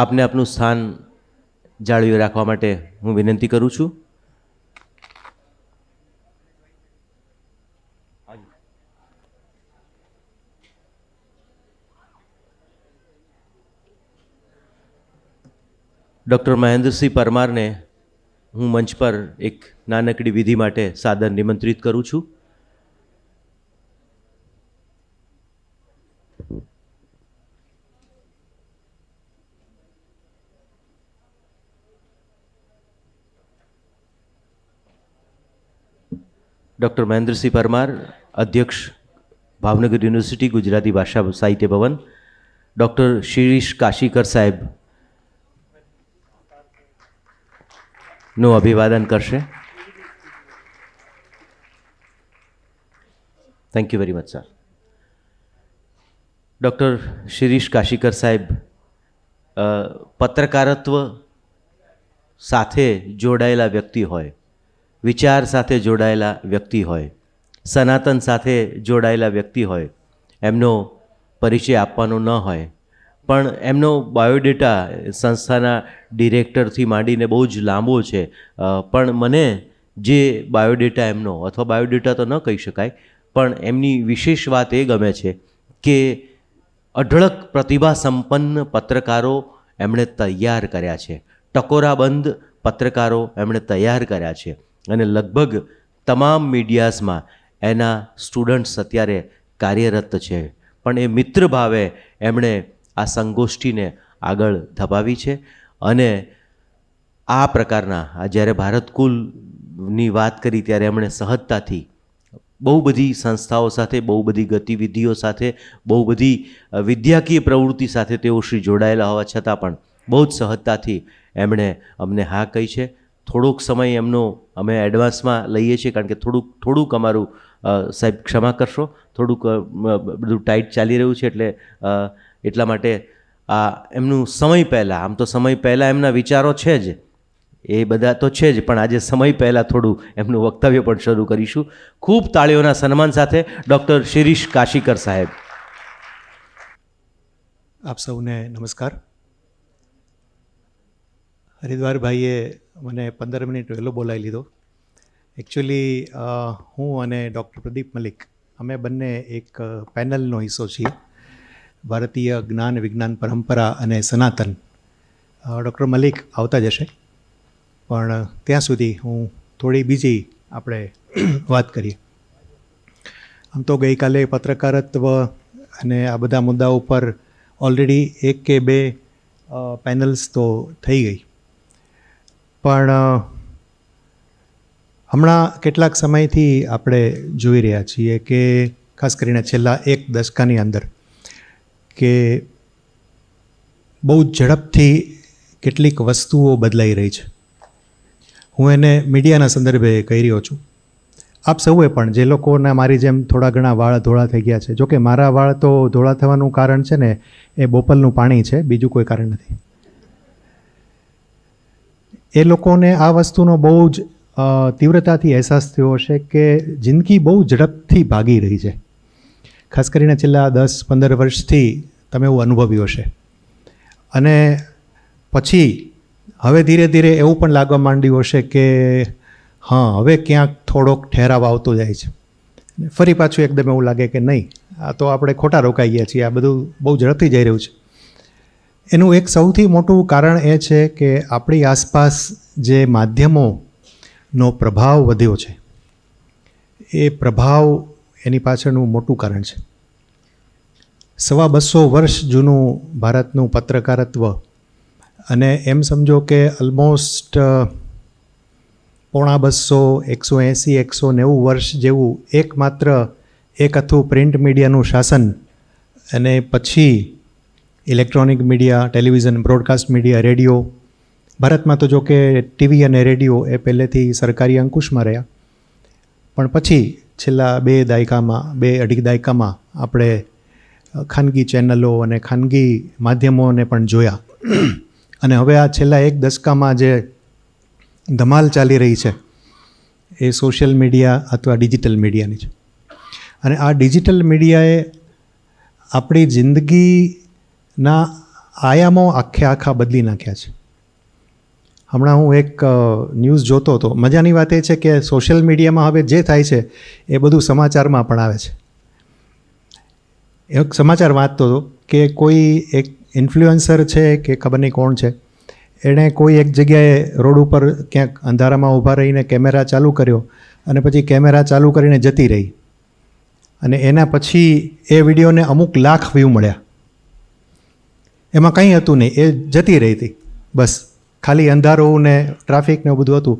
આપને આપનું સ્થાન જાળવી રાખવા માટે હું વિનંતી કરું છું. ડૉક્ટર મહેન્દ્રસિંહ પરમારને હું મંચ પર એક નાનકડી વિધિ માટે સાદર નિમંત્રિત કરું છું. ડૉક્ટર મહેન્દ્રસિંહ પરમાર, અધ્યક્ષ ભાવનગર યુનિવર્સિટી ગુજરાતી ભાષા સાહિત્ય ભવન, ડૉક્ટર શિરીષ કાશીકર સાહેબ નું અભિવાદન કરશે. Thank you very much sir. Doctor Shirish Kashikar સાહેબ પત્રકારત્વ સાથે જોડાયેલા વ્યક્તિ હોય, વિચાર સાથે જોડાયેલા વ્યક્તિ હોય, સનાતન સાથે જોડાયેલા વ્યક્તિ હોય, એમનો પરિચય આપવાનો ન હોય, પણ એમનો બાયોડેટા સંસ્થાના ડિરેક્ટરથી માંડીને બહુ જ લાંબો છે. પણ મને જે બાયોડેટા એમનો, અથવા બાયોડેટા તો ન કહી શકાય, પણ એમની વિશેષ વાત એ ગમે છે કે અઢળક પ્રતિભા સંપન્ન પત્રકારો એમણે તૈયાર કર્યા છે, ટકોરાબંધ પત્રકારો એમણે તૈયાર કર્યા છે, અને લગભગ તમામ મીડિયાઝમાં એના સ્ટુડન્ટ્સ અત્યારે કાર્યરત છે. પણ એ મિત્ર ભાવે એમણે આ સંગોષ્ઠીને આગળ ધપાવી છે. અને આ પ્રકારના જ્યારે ભારતકુલની વાત કરી ત્યારે એમણે સહજતાથી બહુ બધી સંસ્થાઓ સાથે, બહુ બધી ગતિવિધિઓ સાથે, બહુ બધી વિદ્યાકીય પ્રવૃત્તિ સાથે તેઓ શ્રી જોડાયેલા હોવા છતાં પણ બહુ જ સહજતાથી એમણે અમને હા કહી છે. થોડોક સમય એમનો અમે એડવાન્સમાં લઈએ છીએ, કારણ કે થોડુંક અમારું સાહેબ ક્ષમા કરશો, થોડુંક બધું ટાઈટ ચાલી રહ્યું છે, એટલે એટલા માટે આ એમનું સમય પહેલાં, આમ તો સમય પહેલાં એમના વિચારો છે જ, એ બધા તો છે જ, પણ આજે સમય પહેલાં થોડું એમનું વક્તવ્ય પણ શરૂ કરીશું. ખૂબ તાળીઓના સન્માન સાથે ડૉક્ટર શિરીષ કાશીકર સાહેબ. આપ સૌને નમસ્કાર. હરિદ્વારભાઈએ મને 15 મિનિટ વહેલો બોલાવી લીધો. એકચ્યુઅલી હું અને ડૉક્ટર પ્રદીપ મલિક અમે બંને એક પેનલનો હિસ્સો છીએ, ભારતીય જ્ઞાન વિજ્ઞાન પરંપરા અને સનાતન. ડૉક્ટર મલિક આવતા જશે, પણ ત્યાં સુધી હું થોડી બીજી આપણે વાત કરીએ. આમ તો ગઈકાલે પત્રકારત્વ અને આ બધા મુદ્દાઓ પર ઓલરેડી 1 કે 2 પેનલ્સ તો થઈ ગઈ, પણ હમણાં કેટલાક સમયથી આપણે જોઈ રહ્યા છીએ કે ખાસ કરીને છેલ્લા 1 દશકાની અંદર કે બહુ ઝડપથી કેટલીક વસ્તુઓ બદલાઈ રહી છે. હું એને મીડિયાના સંદર્ભે કહી રહ્યો છું. આપ સૌએ પણ, જે લોકોના મારી જેમ થોડા ઘણા વાળ ધોળા થઈ ગયા છે, જોકે મારા વાળ તો ધોળા થવાનું કારણ છે ને એ બોપલનું પાણી છે, બીજું કોઈ કારણ નથી. એ લોકોને આ વસ્તુનો બહુ જ તીવ્રતાથી અહેસાસ થયો હશે કે જિંદગી બહુ ઝડપથી ભાગી રહી છે. ખાસ કરીને છેલ્લા 10-15 વર્ષથી તમે એવું અનુભવ્યું હશે. અને પછી હવે ધીરે ધીરે એવું પણ લાગવા માંડ્યું હશે કે હા, હવે ક્યાંક થોડોક ઠેરાવ આવતો જાય છે. ફરી પાછું એકદમ એવું લાગે કે નહીં, આ તો આપણે ખોટા રોકાઈ ગયા છીએ, આ બધું બહુ ઝડપથી જઈ રહ્યું છે. એનું એક સૌથી મોટું કારણ એ છે કે આપણી આસપાસ જે માધ્યમોનો પ્રભાવ વધ્યો છે, એ પ્રભાવ એની પાછળનું મોટું કારણ છે. 250 વર્ષ જૂનું ભારતનું પત્રકારત્વ, અને એમ સમજો કે ઓલમોસ્ટ 250, 180, 190 વર્ષ જેવું એકમાત્ર એક હતું પ્રિન્ટ મીડિયાનું શાસન, અને પછી electronic media, television, broadcast media, radio. ભારતમાં તો જો કે ટીવી અને રેડિયો એ પહેલેથી સરકારી અંકુશમાં રહ્યા, પણ પછી છેલ્લા 2 દાયકામાં, 2-2.5 દાયકામાં આપણે ખાનગી ચેનલો અને ખાનગી માધ્યમોને પણ જોયા. અને હવે આ છેલ્લા 1 દશકામાં જે ધમાલ ચાલી રહી છે એ સોશિયલ મીડિયા અથવા ડિજિટલ મીડિયાની છે. અને આ ડિજિટલ મીડિયાએ આપણી જિંદગીના આયામો આખા બદલી નાખ્યા છે. હમણાં હું એક ન્યૂઝ જોતો હતો. મજાની વાત એ છે કે સોશિયલ મીડિયામાં હવે જે થાય છે એ બધું સમાચારમાં પણ આવે છે. એક સમાચાર વાંચતો હતો કે કોઈ એક ઇન્ફ્લુએન્સર છે કે ખબર નહીં કોણ છે, એણે કોઈ એક જગ્યાએ રોડ ઉપર ક્યાંક અંધારામાં ઊભા રહીને કેમેરા ચાલુ કર્યો અને પછી કેમેરા ચાલુ કરીને જતી રહી, અને એના પછી એ વિડીયોને અમુક લાખ વ્યૂ મળ્યા. એમાં કંઈ હતું નહીં, એ જતી રહી હતી બસ, ખાલી અંધારું ને ટ્રાફિક ને બધું હતું,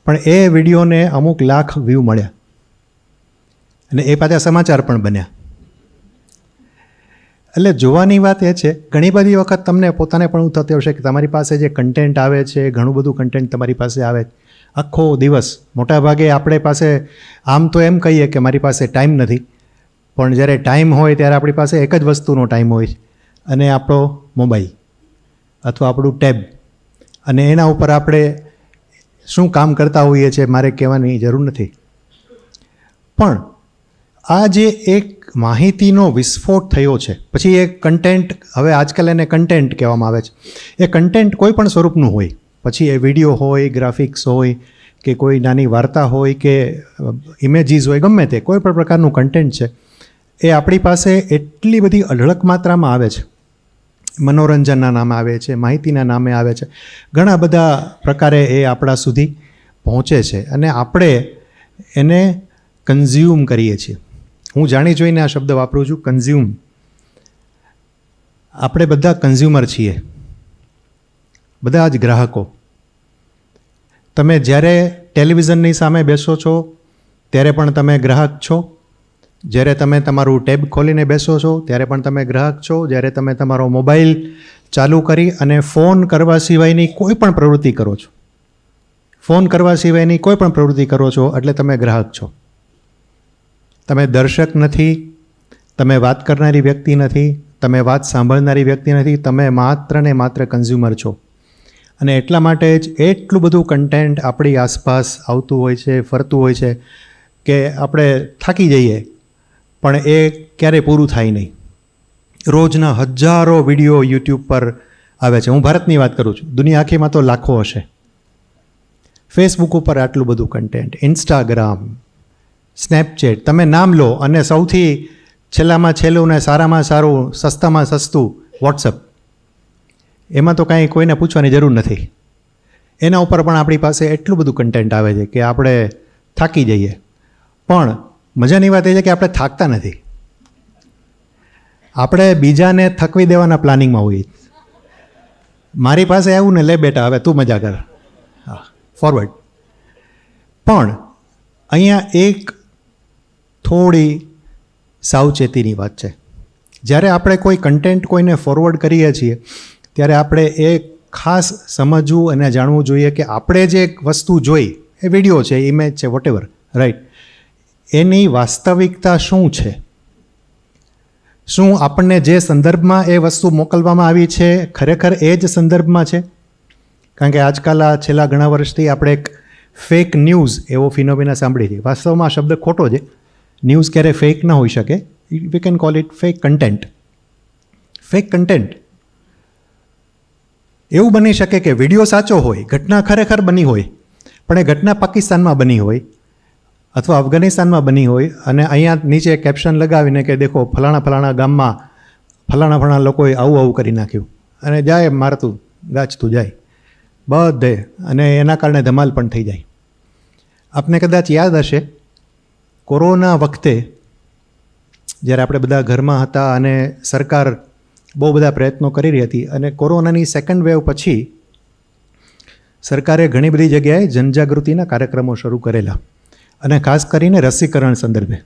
પણ એ વિડીયોને અમુક લાખ વ્યૂ મળ્યા અને એ પાછા સમાચાર પણ બન્યા. એટલે જોવાની વાત એ છે, ઘણી બધી વખત તમને પોતાને પણ એવું થતું હશે કે તમારી પાસે જે કન્ટેન્ટ આવે છે, ઘણું બધું કન્ટેન્ટ તમારી પાસે આવે આખો દિવસ. મોટાભાગે આપણે પાસે આમ તો એમ કહીએ કે મારી પાસે ટાઈમ નથી, પણ જ્યારે ટાઈમ હોય ત્યારે આપણી પાસે એક જ વસ્તુનો ટાઈમ હોય, અને આપણો મોબાઈલ અથવા આપણું ટેબ. અને એના ઉપર આપણે શું કામ કરતા હોઈએ છીએ મારે કહેવાની જરૂર નથી. પણ આ જે એક માહિતીનો વિસ્ફોટ થયો છે, પછી એ કન્ટેન્ટ, હવે આજકાલ એને કન્ટેન્ટ કહેવામાં આવે છે. એ કન્ટેન્ટ કોઈ પણ સ્વરૂપનું હોય, પછી એ વિડીયો હોય, ગ્રાફિક્સ હોય, કે કોઈ નાની વાર્તા હોય, કે ઇમેજીસ હોય, ગમે તે કોઈ પણ પ્રકારનું કન્ટેન્ટ છે, એ આપણી પાસે એટલી બધી અઢળક માત્રામાં આવે છે. મનોરંજનના નામે આવે છે, માહિતીના નામે આવે છે, ઘણા બધા પ્રકારે એ આપણા સુધી પહોંચે છે અને આપણે એને કન્ઝ્યુમ કરીએ છીએ. હું જાણી જોઈને આ શબ્દ વાપરું છું, કન્ઝ્યુમ. આપણે બધા કન્ઝ્યુમર છીએ, બધા જ ગ્રાહકો. તમે જ્યારે ટેલિવિઝનની સામે બેસો છો ત્યારે પણ તમે ગ્રાહક છો, જ્યારે તમે તમારું ટેબ ખોલીને બેસો છો ત્યારે પણ તમે ગ્રાહક છો, જ્યારે તમે તમારો મોબાઈલ ચાલુ કરી અને ફોન કરવા સિવાયની કોઈ પણ પ્રવૃત્તિ કરો છો, ફોન કરવા સિવાયની કોઈ પણ પ્રવૃત્તિ કરો છો એટલે તમે ગ્રાહક છો. તમે દર્શક નથી, તમે વાત કરનારી વ્યક્તિ નથી, તમે વાત સાંભળનારી વ્યક્તિ નથી, તમે માત્ર ને માત્ર કન્ઝ્યુમર છો. અને એટલા માટે જ એટલું બધું કન્ટેન્ટ આપણી આસપાસ આવતું હોય છે, ફરતું હોય છે કે આપણે થાકી જઈએ, પણ એ ક્યારેય પૂરું થાય નહીં. રોજના હજારો વિડીયો યુટ્યુબ પર આવે છે. હું ભારતની વાત કરું છું, દુનિયા આખીમાં તો લાખો હશે. ફેસબુક ઉપર આટલું બધું કન્ટેન્ટ, ઇન્સ્ટાગ્રામ, સ્નેપચેટ, તમે નામ લો, અને સૌથી છેલ્લામાં છેલ્લું ને સારામાં સારું, સસ્તામાં સસ્તું વોટ્સઅપ. એમાં તો કાંઈ કોઈને પૂછવાની જરૂર નથી. એના ઉપર પણ આપણી પાસે એટલું બધું કન્ટેન્ટ આવે છે કે આપણે થાકી જઈએ. પણ મજાની વાત એ છે કે આપણે થાકતા નથી, આપણે બીજાને થકવી દેવાના પ્લાનિંગમાં હોઈએ. મારી પાસે આવું ને, લે બેટા હવે તું મજા કર, હા ફોરવર્ડ. પણ અહીંયા એક થોડી સાવચેતીની વાત છે. જ્યારે આપણે કોઈ કન્ટેન્ટ કોઈને ફોરવર્ડ કરીએ છીએ ત્યારે આપણે એ ખાસ સમજવું અને જાણવું જોઈએ કે આપણે જે વસ્તુ જોઈ, એ વિડીયો છે, ઇમેજ છે, વોટેવર, રાઈટ, એની વાસ્તવિકતા શું છે? શું આપણને જે સંદર્ભમાં એ વસ્તુ મોકલવામાં આવી છે ખરેખર એ જ સંદર્ભમાં છે? કારણ કે આજકાલ આ છેલ્લા ઘણા વર્ષથી આપણે એક ફેક ન્યૂઝ એવો ફિનોમિના સાંભળી છે. વાસ્તવમાં આ શબ્દ ખોટો છે. ન્યૂઝ ક્યારે ફેક ન હોઈ શકે. We can call it fake content. Fake content એવું બની શકે કે વિડીયો સાચો હોય, ઘટના ખરેખર બની હોય, પણ એ ઘટના પાકિસ્તાનમાં બની હોય અથવા અફઘાનિસ્તાનમાં બની હોય, અને અહીંયા નીચે કેપ્શન લગાવીને કે દેખો ફલાણા ફલાણા ગામમાં ફલાણા ફલાણા લોકોએ આવું આવું કરી નાખ્યું, અને જાય મારતું ગાજતું જાય બધે, અને એના કારણે ધમાલ પણ થઈ જાય. આપને કદાચ યાદ હશે, કોરોના વખતે જ્યારે આપણે બધા ઘરમાં હતા અને સરકાર બહુ બધા પ્રયત્નો કરી રહી હતી, અને કોરોનાની સેકન્ડ વેવ પછી સરકારે ઘણી બધી જગ્યાએ જનજાગૃતિના કાર્યક્રમો શરૂ કરેલા, અને ખાસ કરીને રસીકરણ સંદર્ભે.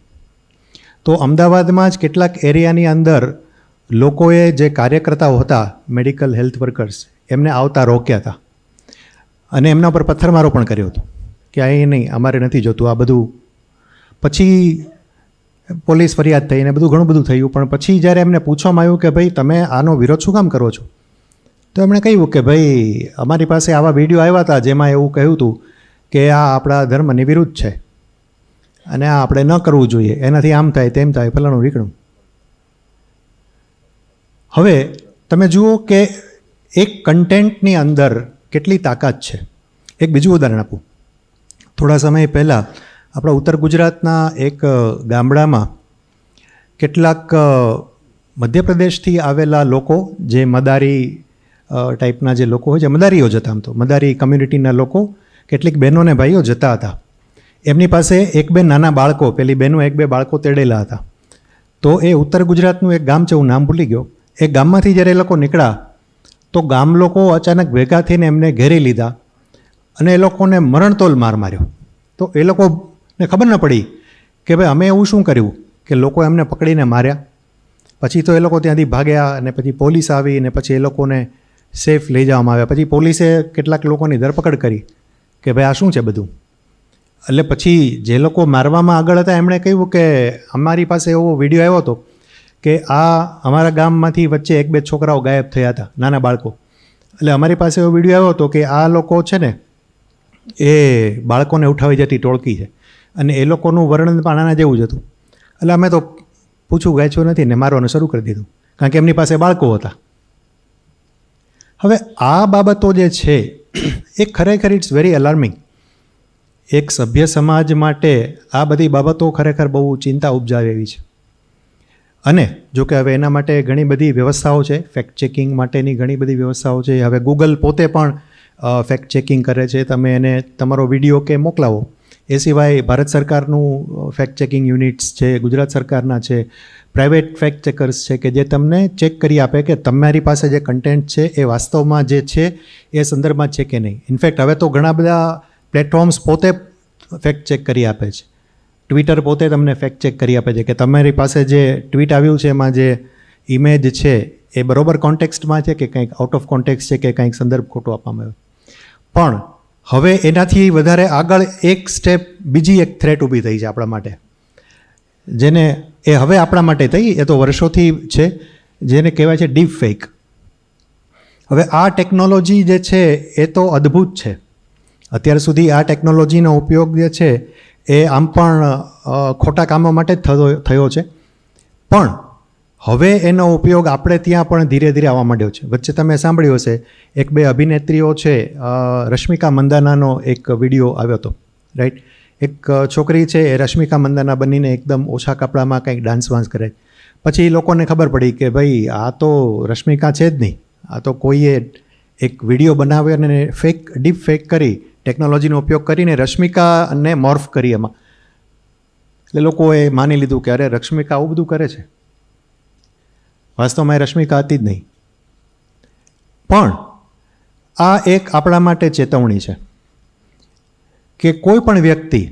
તો અમદાવાદમાં જ કેટલાક એરિયાની અંદર લોકોએ જે કાર્યકર્તાઓ હતા, મેડિકલ હેલ્થ વર્કર્સ, એમને આવતા રોક્યા હતા અને એમના પર પથ્થરમારો પણ કર્યો હતો કે અહીં નહીં, અમારે નથી જોતું આ બધું. પછી પોલીસ ફરિયાદ થઈ ને બધું ઘણું બધું થયું, પણ પછી જ્યારે એમને પૂછવામાં આવ્યું કે ભાઈ તમે આનો વિરોધ શું કામ કરો છો, તો એમણે કહ્યું કે ભાઈ અમારી પાસે આવા વિડીયો આવ્યા હતા જેમાં એવું કહ્યું હતું કે આ આપણા ધર્મની વિરુદ્ધ છે અને આ આપણે ન કરવું જોઈએ, એનાથી આમ થાય તેમ થાય, ફલાણું રીકણું. હવે તમે જુઓ કે એક કન્ટેન્ટની અંદર કેટલી તાકાત છે. એક બીજું ઉદાહરણ આપું. થોડા સમય પહેલાં આપણા ઉત્તર ગુજરાતના એક ગામડામાં કેટલાક મધ્યપ્રદેશથી આવેલા લોકો, જે મદારી ટાઈપના જે લોકો હોય છે, મદારીઓ જતા, આમ તો મદારી કમ્યુનિટીના લોકો, કેટલીક બહેનો ને ભાઈઓ જતા હતા. એમની પાસે એક બે નાના બાળકો, પેલી બહેનો એક બે બાળકો તેડેલા હતા. તો એ ઉત્તર ગુજરાતનું એક ગામ છે, હું નામ ભૂલી ગયો. એ ગામમાંથી જ્યારે એ લોકો નીકળ્યા તો ગામ લોકો અચાનક ભેગા થઈને એમને ઘેરી લીધા અને એ લોકોને મરણતોલ માર માર્યો. તો એ લોકોને ખબર ન પડી કે ભાઈ અમે એવું શું કર્યું કે લોકો એમને પકડીને માર્યા. પછી તો એ લોકો ત્યાંથી ભાગ્યા અને પછી પોલીસ આવી અને પછી એ લોકોને સેફ લઈ જવામાં આવ્યા. પછી પોલીસે કેટલાક લોકોની ધરપકડ કરી કે ભાઈ આ શું છે બધું. એટલે પછી જે લોકો મારવામાં આગળ હતા એમણે કહ્યું કે અમારી પાસે એવો વિડીયો આવ્યો હતો કે આ અમારા ગામમાંથી વચ્ચે એક બે છોકરાઓ ગાયબ થયા હતા, નાના બાળકો. એટલે અમારી પાસે એવો વિડીયો આવ્યો હતો કે આ લોકો છે ને એ બાળકોને ઉઠાવી જતી ટોળકી છે અને એ લોકોનું વર્ણન પણ આના જેવું જ હતું. એટલે અમે તો પૂછું ગાયચું નથી ને મારવાનું શરૂ કરી દીધું, કારણ કે એમની પાસે બાળકો હતા. હવે આ બાબતો જે છે એ ખરેખર ઇટ્સ વેરી અલાર્મિંગ. એક સભ્ય સમાજ માટે આ બધી બાબતો ખરેખર બહુ ચિંતા ઉપજાવે એવી છે. અને જો કે હવે એના માટે ઘણી બધી વ્યવસ્થાઓ છે, ફેક્ટ ચેકિંગ માટેની ઘણી બધી વ્યવસ્થાઓ છે. હવે ગૂગલ પોતે પણ ફેક્ટ ચેકિંગ કરે છે, તમે એને તમારો વિડીયો કે મોકલાવો. એ સિવાય ભારત સરકારનું ફેક્ટ ચેકિંગ યુનિટ્સ છે, ગુજરાત સરકારના છે, પ્રાઇવેટ ફેક્ટ ચેકર્સ છે કે જે તમને ચેક કરી આપે કે તમારી પાસે જે કન્ટેન્ટ છે એ વાસ્તવમાં જે છે એ સંદર્ભમાં છે કે નહીં. ઇનફેક્ટ હવે તો ઘણા બધા પ્લેટફોર્મ્સ પોતે ફેક્ટ ચેક કરી આપે છે. ટ્વિટર પોતે તમને ફેક્ટ ચેક કરી આપે છે કે તમારી પાસે જે ટ્વીટ આવ્યું છે એમાં જે ઇમેજ છે એ બરોબર કોન્ટેક્સ્ટમાં છે કે કંઈક આઉટ ઓફ કોન્ટેક્સ્ટ છે કે કંઈક સંદર્ભ ખોટો આપવામાં આવ્યો. પણ હવે એનાથી વધારે આગળ એક સ્ટેપ બીજી એક થ્રેટ ઊભી થઈ છે આપણા માટે, જેને એ હવે આપણા માટે થઈ, એ તો વર્ષોથી છે, જેને કહેવાય છે ડીપ ફેક. હવે આ ટેકનોલોજી જે છે એ તો અદ્ભુત છે. અત્યાર સુધી આ ટેકનોલોજીનો ઉપયોગ જે છે એ આમ પણ ખોટા કામો માટે જ થયો છે, પણ હવે એનો ઉપયોગ આપણે ત્યાં પણ ધીરે ધીરે આવવા માંડ્યો છે. વચ્ચે તમે સાંભળ્યું હશે એક બે અભિનેત્રીઓ છે, રશ્મિકા મંદાનાનો એક વિડીયો આવ્યો હતો, રાઈટ. એક છોકરી છે એ રશ્મિકા મંદાના બનીને એકદમ ઓછા કપડામાં કંઈક ડાન્સ વાન્સ કરે. પછી લોકોને ખબર પડી કે ભાઈ આ તો રશ્મિકા છે જ નહીં, આ તો કોઈએ એક વિડીયો બનાવ્યો અને ફેક ડીપ ફેક કરી, ટેકનોલોજીનો ઉપયોગ કરીને રશ્મિકાને મોર્ફ કરી એમાં. એટલે લોકોએ માની લીધું કે અરે રશ્મિકા આવું બધું કરે છે. વાસ્તવમાં એ રશ્મિકા હતી જ નહીં. પણ આ એક આપણા માટે ચેતવણી છે કે કોઈ પણ વ્યક્તિ,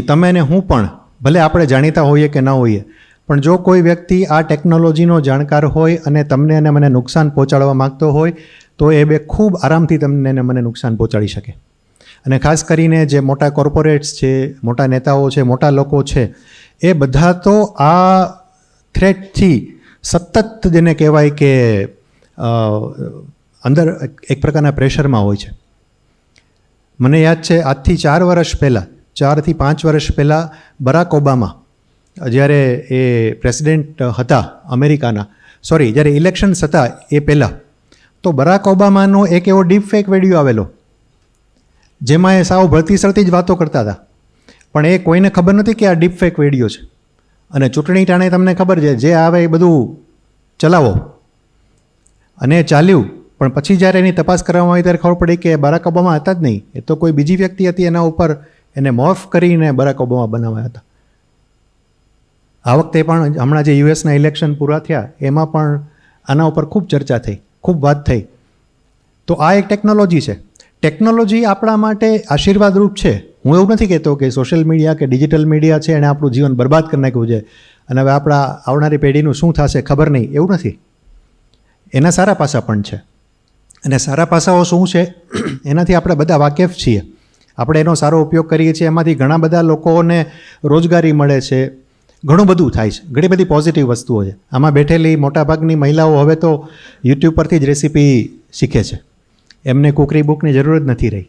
તમે ને હું પણ, ભલે આપણે જાણીતા હોઈએ કે ન હોઈએ, પણ જો કોઈ વ્યક્તિ આ ટેકનોલોજીનો જાણકાર હોય અને તમને અને મને નુકસાન પહોંચાડવા માગતો હોય તો એ બે ખૂબ આરામથી તમને અને મને નુકસાન પહોંચાડી શકે. અને ખાસ કરીને જે મોટા કોર્પોરેટ્સ છે, મોટા નેતાઓ છે, મોટા લોકો છે, એ બધા તો આ થ્રેટથી સતત જેને કહેવાય કે અંદર એક પ્રકારના પ્રેશરમાં હોય છે. મને યાદ છે આજથી 4 વર્ષ પહેલાં, 4 થી 5 વર્ષ પહેલાં બરાક ઓબામા જ્યારે એ પ્રેસિડેન્ટ હતા અમેરિકાના, જ્યારે ઇલેક્શન્સ હતા એ પહેલાં, તો બરાક ઓબામાનો એક એવો ડીપ ફેક વિડીયો આવેલો જેમાં એ સાવ ભળતી સળતી જ વાતો કરતા હતા, પણ એ કોઈને ખબર નથી કે આ ડીપ ફેક વિડીયો છે. અને ચૂંટણી ટાણે તમને ખબર છે જે આવે એ બધું ચલાવો, અને ચાલ્યું. પણ પછી જ્યારે એની તપાસ કરવામાં આવી ત્યારે ખબર પડી કે બરાક ઓબામા હતા જ નહીં, એ તો કોઈ બીજી વ્યક્તિ હતી, એના ઉપર એને મોર્ફ કરીને બરાક ઓબામા બનાવ્યા હતા. આ વખતે પણ હમણાં જે યુએસના ઇલેક્શન પૂરા થયા એમાં પણ આના ઉપર ખૂબ ચર્ચા થઈ, ખૂબ વાત થઈ. તો આ એક ટેકનોલોજી છે. ટેકનોલોજી આપણા માટે આશીર્વાદરૂપ છે. હું એવું નથી કહેતો કે સોશિયલ મીડિયા કે ડિજિટલ મીડિયા છે એણે આપણું જીવન બરબાદ કરી નાખ્યું છે અને હવે આપણા આવનારી પેઢીનું શું થશે ખબર નહીં, એવું નથી. એના સારા પાસા પણ છે. અને સારા પાસાઓ શું છે એનાથી આપણે બધા વાકેફ છીએ. આપણે એનો સારો ઉપયોગ કરીએ છીએ, એમાંથી ઘણા બધા લોકોને રોજગારી મળે છે, ઘણું બધું થાય છે, ઘણી બધી પોઝિટિવ વસ્તુઓ છે. આમાં બેઠેલી મોટાભાગની મહિલાઓ હવે તો યુટ્યુબ પરથી જ રેસીપી શીખે છે, એમને કુકરી બુકની જરૂર જ નથી રહી.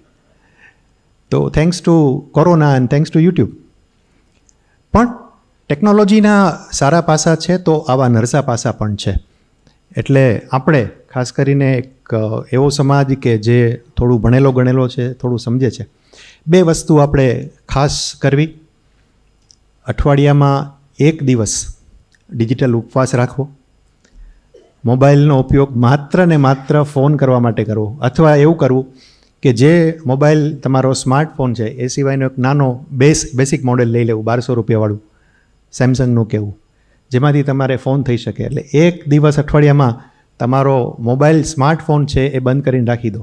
તો thanks to corona and thanks to YouTube. પણ ટેકનોલોજીના સારા પાસા છે તો આવા નરસા પાસા પણ છે. એટલે આપણે ખાસ કરીને એક એવો સમાજ કે જે થોડું ભણેલો ગણેલો છે, થોડું સમજે છે, બે વસ્તુ આપણે ખાસ કરવી. અઠવાડિયામાં એક દિવસ ડિજિટલ ઉપવાસ રાખવો. મોબાઈલનો ઉપયોગ માત્ર ને માત્ર ફોન કરવા માટે કરવો, અથવા એવું કરવું કે જે મોબાઈલ તમારો સ્માર્ટફોન છે એ સિવાયનો એક નાનો બેસિક મોડેલ લઈ લેવું, 1200 રૂપિયાવાળું સેમસંગનું કહેવું, જેમાંથી તમારે ફોન થઈ શકે. એટલે એક દિવસ અઠવાડિયામાં તમારો મોબાઈલ સ્માર્ટફોન છે એ બંધ કરીને રાખી દો.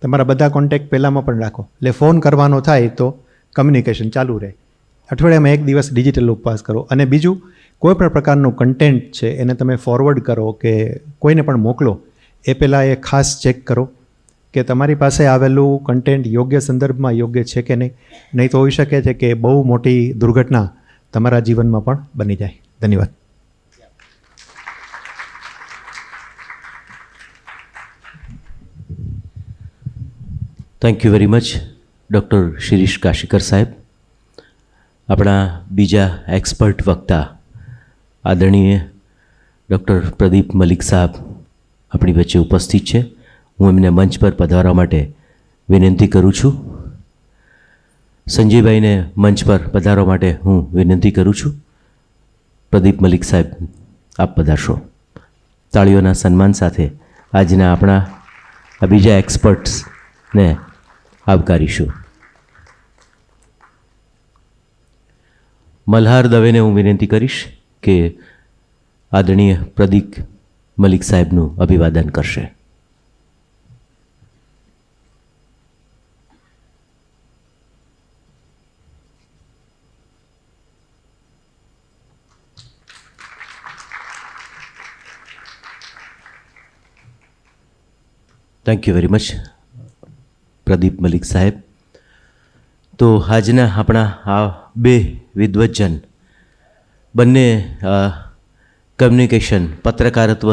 તમારા બધા કોન્ટેક્ટ પહેલાંમાં પણ રાખો, એટલે ફોન કરવાનો થાય તો કમ્યુનિકેશન ચાલુ રહે. અઠવાડિયામાં એક દિવસ ડિજિટલ ઉપવાસ કરો. અને બીજું, કોઈ પણ પ્રકારનું કન્ટેન્ટ છે એને તમે ફોરવર્ડ કરો કે કોઈને પણ મોકલો એ પહેલાં એ ખાસ ચેક કરો કે તમારી પાસે આવેલું કન્ટેન્ટ યોગ્ય સંદર્ભમાં યોગ્ય છે કે નહીં. નહીં તો હોઈ શકે છે કે બહુ મોટી દુર્ઘટના તમારા જીવનમાં પણ બની જાય. ધન્યવાદ. Thank you very much doctor Shirish Kashikar સાહેબ. આપણા બીજા એક્સપર્ટ વક્તા આદરણીય ડૉક્ટર પ્રદીપ મલિક સાહેબ આપણી વચ્ચે ઉપસ્થિત છે. હું એમને મંચ પર પધારવા માટે વિનંતી કરું છું. સંજયભાઈને મંચ પર પધારવા માટે હું વિનંતી કરું છું. પ્રદીપ મલિક સાહેબ, આપ પધારશો. તાળીઓના સન્માન સાથે આજના આપણા આ બીજા એક્સપર્ટ્સને આવકારીશું. મલ્હાર દવેને હું વિનંતી કરીશ કે આદરણીય પ્રદીપ મલિક સાહેબનું અભિવાદન કરશે. Thank you very much Pradeep Malik સાહેબ. તો આજના આપણા આ બે વિદ્વજ્જન બંને કમ્યુનિકેશન પત્રકારત્વ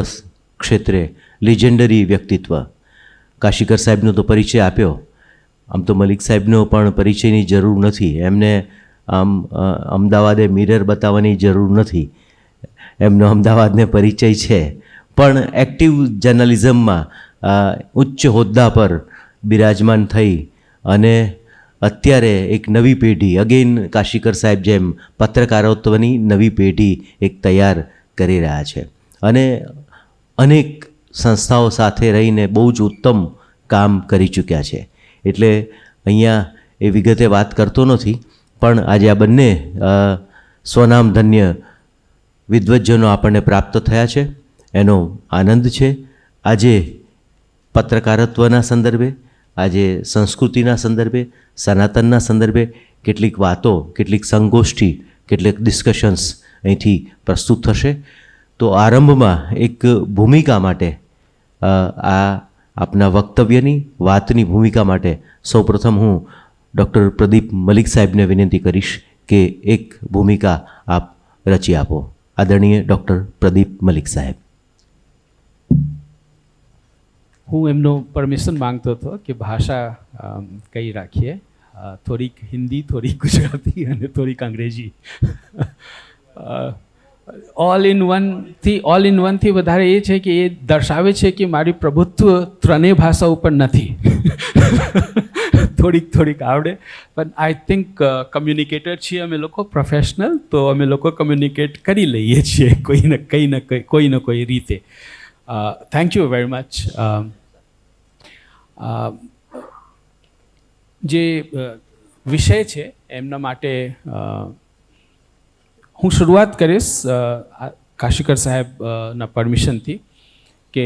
ક્ષેત્રે લિજેન્ડરી વ્યક્તિત્વ. કાશીકર સાહેબનો તો પરિચય આપ્યો, આમ તો મલિક સાહેબનો પણ પરિચયની જરૂર નથી. એમને આમ અમદાવાદે મિરર બતાવવાની જરૂર નથી, એમનો અમદાવાદને પરિચય છે. પણ એક્ટિવ જર્નલિઝમમાં ઉચ્ચ હોદ્દા પર બિરાજમાન થઈ અને અત્યારે એક નવી પેઢી, અગેન કાશીકર સાહેબ જેમ પત્રકારત્વની નવી પેઢી એક તૈયાર કરી રહ્યા છે અને અનેક સંસ્થાઓ સાથે રહીને બહુ જ ઉત્તમ કામ કરી ચૂક્યા છે. એટલે અહીંયા એ વિગતે વાત કરતો નથી, પણ આજે આ બંને સ્વનામધન્ય વિદ્વજ્જનો આપણને પ્રાપ્ત થયા છે, એનો આનંદ છે. આજે પત્રકારત્વના સંદર્ભે, આજે સંસ્કૃતિના સંદર્ભે, સનાતનના સંદર્ભે કેટલીક વાતો, કેટલીક સંગોષ્ઠી, કેટલીક ડિસ્કશન્સ અહીંથી પ્રસ્તુત થશે. તો આરંભમાં એક ભૂમિકા માટે આપના વક્તવ્યની વાતની ભૂમિકા માટે સૌપ્રથમ હું ડૉક્ટર પ્રદીપ મલિક સાહેબને વિનંતી કરીશ કે એક ભૂમિકા આપ રચી આપો. આદરણીય ડૉક્ટર પ્રદીપ મલિક સાહેબ. હું એમનો પરમિશન માંગતો હતો કે ભાષા કઈ રાખીએ, થોડીક હિન્દી, થોડીક ગુજરાતી અને થોડીક અંગ્રેજી. ઓલ ઇન વનથી વધારે એ છે કે એ દર્શાવે છે કે મારી પ્રભુત્વ ત્રણેય ભાષા ઉપર નથી. થોડીક આવડે, પણ આઈ થિંક કમ્યુનિકેટર છીએ અમે લોકો, પ્રોફેશનલ, તો અમે લોકો કમ્યુનિકેટ કરી લઈએ છીએ કોઈ ને કોઈ રીતે. Thank you very much. જે વિષય છે એમના માટે હું શરૂઆત કરીશ કાશીકર સાહેબના પરમિશનથી કે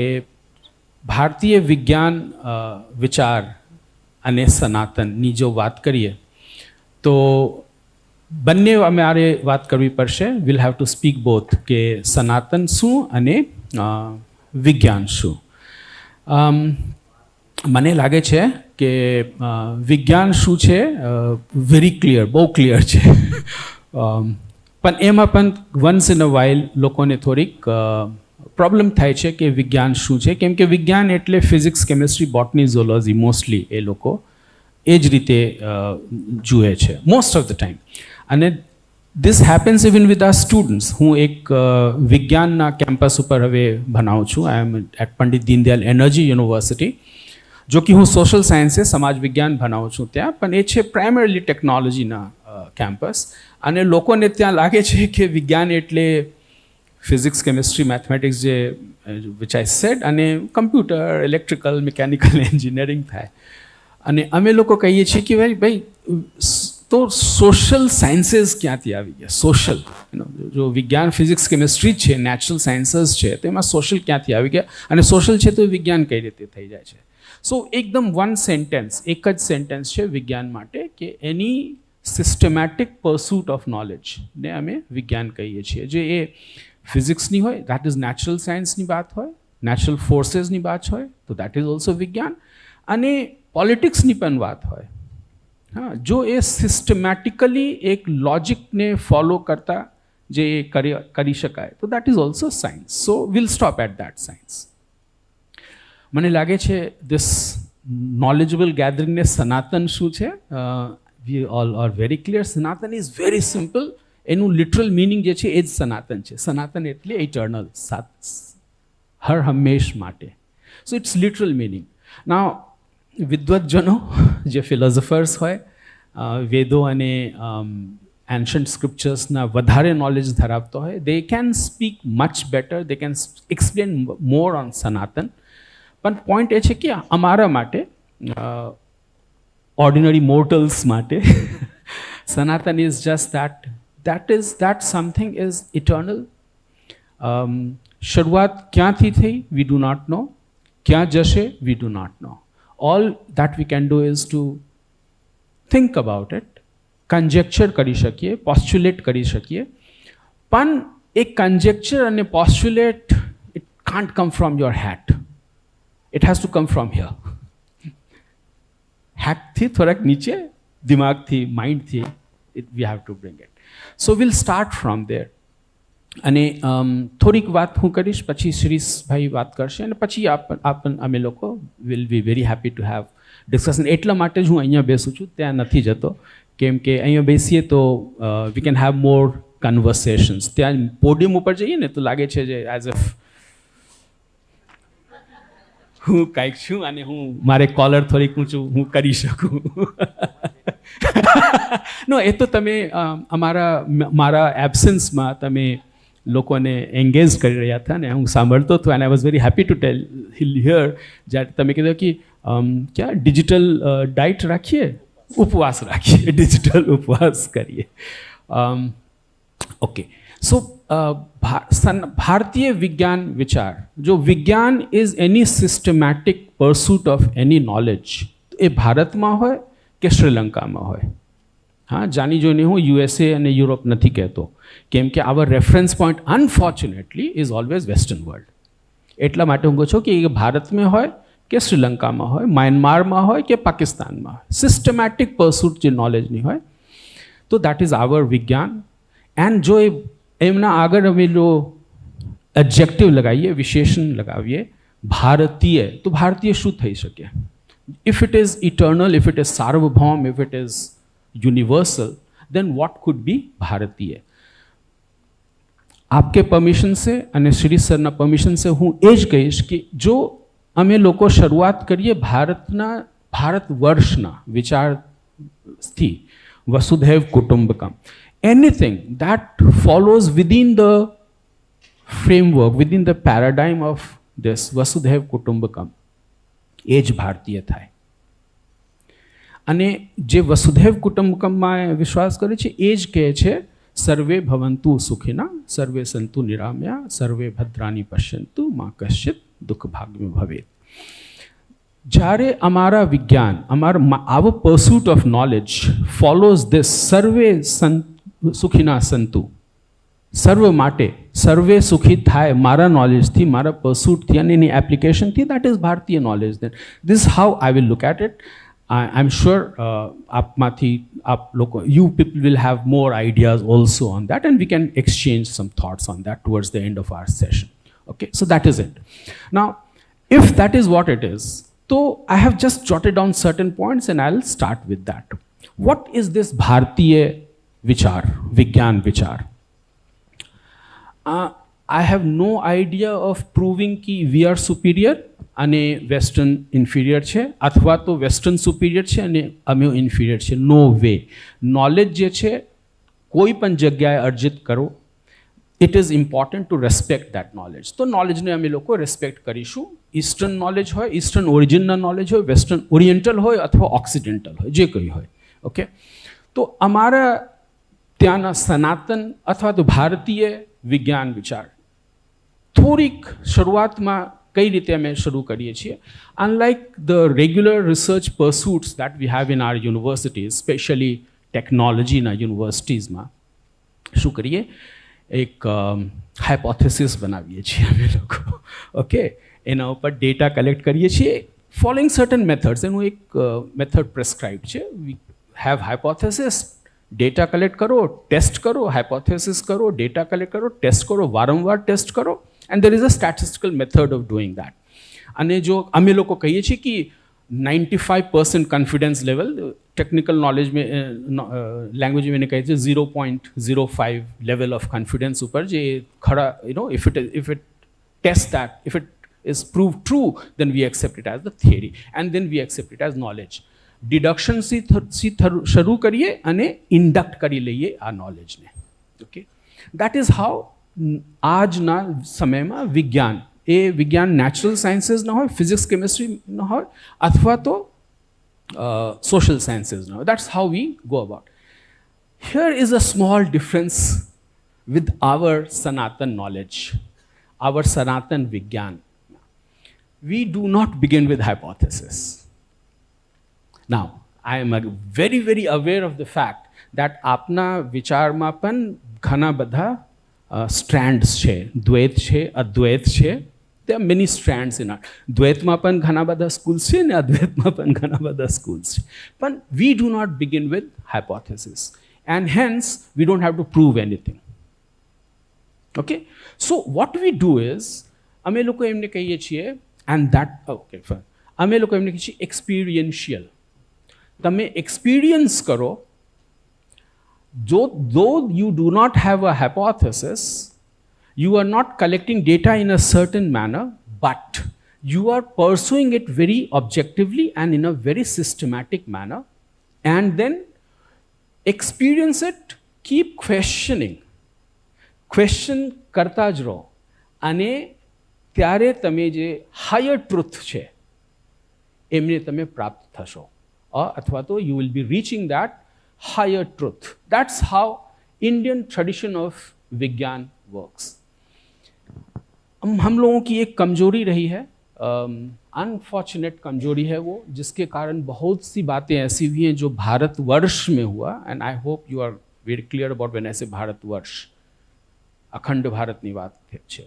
ભારતીય વિજ્ઞાન વિચાર અને સનાતનની જો વાત કરીએ તો બંને અમારે વાત કરવી પડશે. Will have to speak both કે સનાતન શું અને વિજ્ઞાન શું. મને લાગે છે કે વિજ્ઞાન શું છે વેરી ક્લિયર, બહુ ક્લિયર છે, પણ એમાં પણ વન્સ ઇન અ વાઇલ લોકોને થોડીક પ્રોબ્લેમ થાય છે કે વિજ્ઞાન શું છે, કેમ કે વિજ્ઞાન એટલે ફિઝિક્સ, કેમિસ્ટ્રી, બોટની, ઝોલોજી, મોસ્ટલી એ લોકો એ જ રીતે જુએ છે મોસ્ટ ઓફ ધ ટાઈમ. અને This happens even with our students. હું એક વિજ્ઞાનના કેમ્પસ ઉપર હવે ભણાવું છું. I am at Pandit Deendayal energy university, જો કે હું સોશિયલ સાયન્સે સમાજ વિજ્ઞાન ભણાવું છું ત્યાં, પણ એ છે પ્રાઇમરીલી ટેકનોલોજીના કેમ્પસ. અને લોકોને ત્યાં લાગે છે કે વિજ્ઞાન એટલે ફિઝિક્સ, કેમિસ્ટ્રી, મેથમેટિક્સ, જે વિચ આઈ સેડ, અને કમ્પ્યુટર, ઇલેક્ટ્રિકલ, મિકેનિકલ એન્જિનિયરિંગ થાય. અને અમે લોકો કહીએ છીએ કે ભાઈ તો સોશિયલ સાયન્સીસ ક્યાંથી આવી ગયા? સોશિયલ, જો વિજ્ઞાન, ફિઝિક્સ, કેમિસ્ટ્રી છે, નેચરલ સાયન્સીસ છે, તો એમાં સોશિયલ ક્યાંથી આવી ગયા? અને સોશિયલ છે તો વિજ્ઞાન કઈ રીતે થઈ જાય છે? સો એકદમ વન સેન્ટેન્સ, એક જ સેન્ટેન્સ છે વિજ્ઞાન માટે, કે એની સિસ્ટમેટિક પરસ્યુટ ઓફ નોલેજને અમે વિજ્ઞાન કહીએ છીએ. જે એ ફિઝિક્સની હોય, દેટ ઇઝ નેચરલ સાયન્સની વાત હોય, નેચરલ ફોર્सेसની વાત હોય, તો દેટ ઇઝ ઓલ્સો વિજ્ઞાન. અને પોલિટિક્સની પણ વાત હોય, હા, જો એ સિસ્ટમેટિકલી એક લોજિકને ફોલો કરતા જે કરી શકાય, તો that is also science. So will stop at that science. મને લાગે છે ધીસ નોલેજેબલ ગેધરિંગને સનાતન શું છે? We all are very clear. Sanatan is very simple. એનું લિટરલ મિનિંગ જે છે એ જ સનાતન છે. સનાતન એટલે ઇટર્નલ, હર હંમેશ માટે. So it's literal meaning. Now વિદ્વતજનો જે ફિલોઝોફર્સ હોય, વેદો અને એન્શન્ટ સ્ક્રિપ્ચર્સના વધારે નોલેજ ધરાવતો હોય, they can speak much better, they can explain more on Sanatan. પણ પોઈન્ટ એ છે કે અમારા માટે, ઓર્ડિનરી મોર્ટલ્સ માટે, સનાતન is just that something is eternal. શરૂઆત ક્યાંથી થઈ? We do not know. ક્યાં જશે? We do not know. All that we can do is to think about it, conjecture કરી શકીએ, postulate કરી શકીએ. પણ એક conjecture અને postulate, it can't come from your hat. It has to come from here. hat થી થોડાક નીચે, દિમાગથી, માઇન્ડથી, we have to bring it. So we'll start from there. અને થોડીક વાત હું કરીશ, પછી શ્રીશભાઈ વાત કરશે, અને પછી અમે લોકો will be very happy to have discussion. એટલા માટે જ હું અહીંયા બેસું છું, ત્યાં નથી જતો, કેમ કે અહીંયા બેસીએ તો વી કેન હેવ મોર કન્વર્સેશન્સ. ત્યાં પોડિયમ ઉપર જઈએ ને તો લાગે છે જે એઝ એફ હું કાંઈક છું અને હું મારે કોલર થોડીક ઊંચું હું કરી શકું. નો, એ તો તમે મારા એબ્સન્સમાં તમે લોકોને એન્ગેજ કરી રહ્યા હતા ને હું સાંભળતો હતો. And I was very happy to tell here જ્યારે તમે કીધું કે ક્યાં ડિજિટલ ડાયટ રાખીએ, ઉપવાસ રાખીએ, ડિજિટલ ઉપવાસ કરીએ. ઓકે, સો ભારતીય વિજ્ઞાન વિચાર, જો વિજ્ઞાન is any systematic pursuit of any knowledge, એ ભારતમાં હોય કે શ્રીલંકામાં હોય. હા, જાણી જોઈને હું યુએસએ અને યુરોપ નથી કહેતો, કેમ કે our reference point unfortunately is always western world. એટલા માટે હું કહું છું કે એ ભારતમાં હોય કે શ્રીલંકામાં હોય, મ્યાનમારમાં હોય કે પાકિસ્તાનમાં હોય, સિસ્ટમેટિક પરસ્યુટ જે નોલેજની હોય, તો દેટ ઇઝ આવર વિજ્ઞાન. એન્ડ જો એમના આગળ અમે જો એડજેક્ટિવ લગાવીએ, વિશેષણ લગાવીએ ભારતીય, તો ભારતીય શું થઈ શકે? If it is eternal, if it is સાર્વભૌમ, if it is universal, then what could be ભારતીય? આપકે પરમિશન સે અને શ્રી સરના પરમિશન સે હું એ જ કહીશ કે જો અમે લોકો શરૂઆત કરીએ ભારત વર્ષના વિચારથી, વસુધૈવ કુટુંબકમ, anything that follows within the framework, within the paradigm of this વસુધૈવ કુટુંબકમ, એ જ ભારતીય થાય. અને જે વસુધૈવ કુટુંબકમમાં વિશ્વાસ કરે છે એ જ કહે છે સર્વે ભવંતુ સુખિના, સર્વે સંતુ નિરામ્યા, સર્વે ભદ્રાની પશ્યંતુ, મા કશ્ચિત દુઃખ ભાગ્ય ભવેત. જ્યારે અમારા વિજ્ઞાન, our pursuit of knowledge follows this, સર્વે સુખિના સંતુ, સર્વ માટે સર્વે સુખી થાય મારા નોલેજથી, મારા પર્સ્યુટથી અને એની એપ્લિકેશનથી, દેટ ઇઝ ભારતીય knowledge. Then this how I will look at it. I'm sure you people will have more ideas also on that, and we can exchange some thoughts on that towards the end of our session. Okay, so that is it. Now, if that is what it is, so I have just jotted down certain points and I'll start with that. What is this Bharatiya विचार, विज्ञान विचार. I have no idea of proving कि we are superior અને western inferior છે, અથવા તો western superior છે અને અમે ઇન્ફિરિયર છે. નો વે. નોલેજ જે છે કોઈ પણ જગ્યાએ અર્જિત કરો, it is important to respect that knowledge. તો નોલેજને અમે લોકો રેસ્પેક્ટ કરીશું. ઈસ્ટર્ન નોલેજ હોય, ઈસ્ટર્ન ઓરિજિનના નોલેજ હોય, વેસ્ટર્ન ઓરિએન્ટલ હોય અથવા ઓક્સિડેન્ટલ હોય, જે કંઈ હોય. ઓકે, તો અમારા ત્યાંના સનાતન અથવા તો ભારતીય વિજ્ઞાન વિચાર થોડીક શરૂઆતમાં કઈ રીતે અમે શરૂ કરીએ છીએ. Unlike the regular research pursuits that we have in our universities, specially ટેકનોલોજીના યુનિવર્સિટીઝમાં શું કરીએ, એક હાઇપોથેસિસ બનાવીએ છીએ અમે લોકો. ઓકે, એના ઉપર ડેટા કલેક્ટ કરીએ છીએ ફોલોઈંગ સર્ટન મેથડ્સ. એનું એક મેથડ પ્રિસ્ક્રાઇબ છે. We have hypothesis, data collect કરો, ટેસ્ટ કરો, હાઇપોથેસિસ કરો, ડેટા કલેક્ટ કરો, ટેસ્ટ કરો, વારંવાર ટેસ્ટ કરો, and there is a statistical method of doing that. અને જો અમે લોકો કહીએ છીએ કે 95% કોન્ફિડન્સ લેવલ, ટેકનિકલ નોલેજ में लैंग्वेज में કહે છે 0.05 લેવલ ઓફ કોન્ફિડન્સ ઉપર જે ખરા, if it test that, if it is proved true, then we accept it as the theory and then we accept it as knowledge. Deduction થી શરૂ કરીએ અને ઇન્ડક્ટ કરી લઈએ આ નોલેજને. ઓકે, દેટ ઇઝ હાઉ આજના સમયમાં વિજ્ઞાન, એ વિજ્ઞાન નેચરલ સાયન્સીસના હોય, ફિઝિક્સ કેમિસ્ટ્રીના હોય અથવા તો social sciences now. That's how we go about. Here is a small difference with our Sanatan knowledge, our Sanatan Vigyan. We do not begin with hypothesis. Now, I am very, very aware of the fact that apna vicharma pan ghana badha strands છે, દ્વૈત છે, અદ્વૈત છે. There are many strands in art. દ્વૈતમાં પણ ઘણા બધા schools છે ને અદ્વૈતમાં પણ ઘણા બધા સ્કૂલ્સ છે. પણ we do not begin with hypothesis and hence we don't have to prove anything. Okay, so what we do is અમે લોકો એમને કહીએ છીએ, and that, okay fine, અમે લોકો એમને કહીએ છીએ experiential. તમે experience કરો. Though you do not have a hypothesis, you are not collecting data in a certain manner, but you are pursuing it very objectively and in a very systematic manner, and then experience it, keep questioning. Question કરતા જ રહો અને ત્યારે તમે જે higher truth છે એમને તમે પ્રાપ્ત થશો, અથવા તો you will be reaching that higher truth. That's how Indian tradition of Vigyan works. हम लोगों की एक कमजोरी रही है, अनफॉर्चुनेट कमजोरी है वो, जिसके कारण बहुत सी बातें ऐसी हुई हैं जो भारतवर्ष में हुआ. And I hope you are very clear about when I say Bharatvarsh, अखंड भारतनी વાત છે.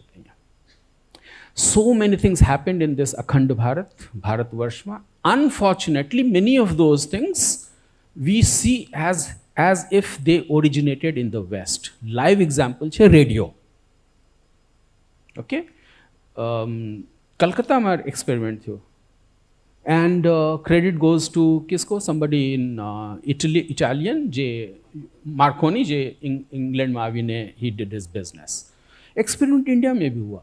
So many things happened in this अखंड Bharat, भारतवर्षમાં. Unfortunately, many of those things we see as if they originated in the West. Live example છે radio. Okay, કલકત્તામાં experiment થયો and credit goes to કિસકો, somebody in Italian, જે Marconi, જે England में आवीने he did his business. Experiment India में भी हुआ,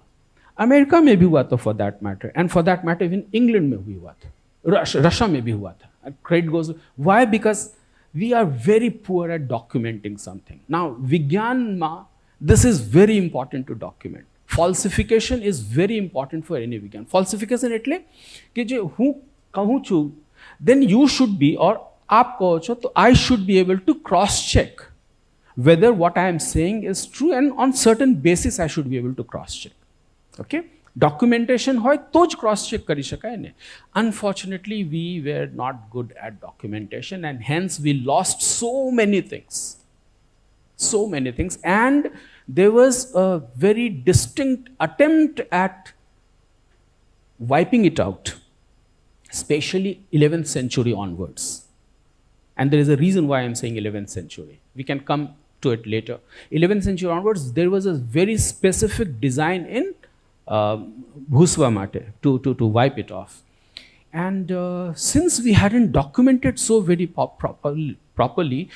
अमेरिका में भी हुआ था for that matter, and for that matter even England में भी हुआ था, रशिया में भी हुआ था. Credit goes, why? Because we are very poor at documenting something. Now Vigyan ma, this is very important to document. Falsification is very important for any Vigyan. Falsification એટલે કે જે હું કહું છું, then you should be, or આપ કહો છો તો I should be able to cross check whether what I am saying is true, and on certain basis I should be able to cross check. Okay, documentation હોય તો જ cross check કરી શકાય ને. Unfortunately we were not good at documentation and hence we lost so many things, and there was a very distinct attempt at wiping it out, especially 11th century onwards. And there is a reason why I am saying 11th century. We can come to it later. 11th century onwards, there was a very specific design in Bhuswa Mate to wipe it off. And since we hadn't documented so very properly,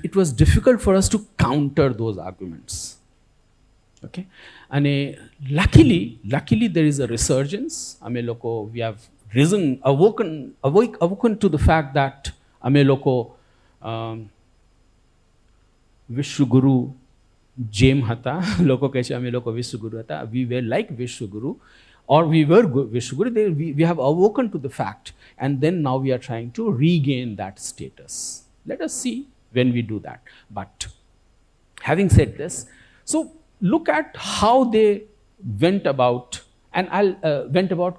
it was difficult for us to counter those arguments. Okay, and luckily there is a resurgence. Ame loko we have awoken to the fact that ame loko Vishwaguru Jem hata loko kahe ame loko Vishwaguru hata. We were like Vishwaguru, or we were Vishwaguru. We have awoken to the fact, and then now we are trying to regain that status. Let us see when we do that. But having said this, so look at how they went about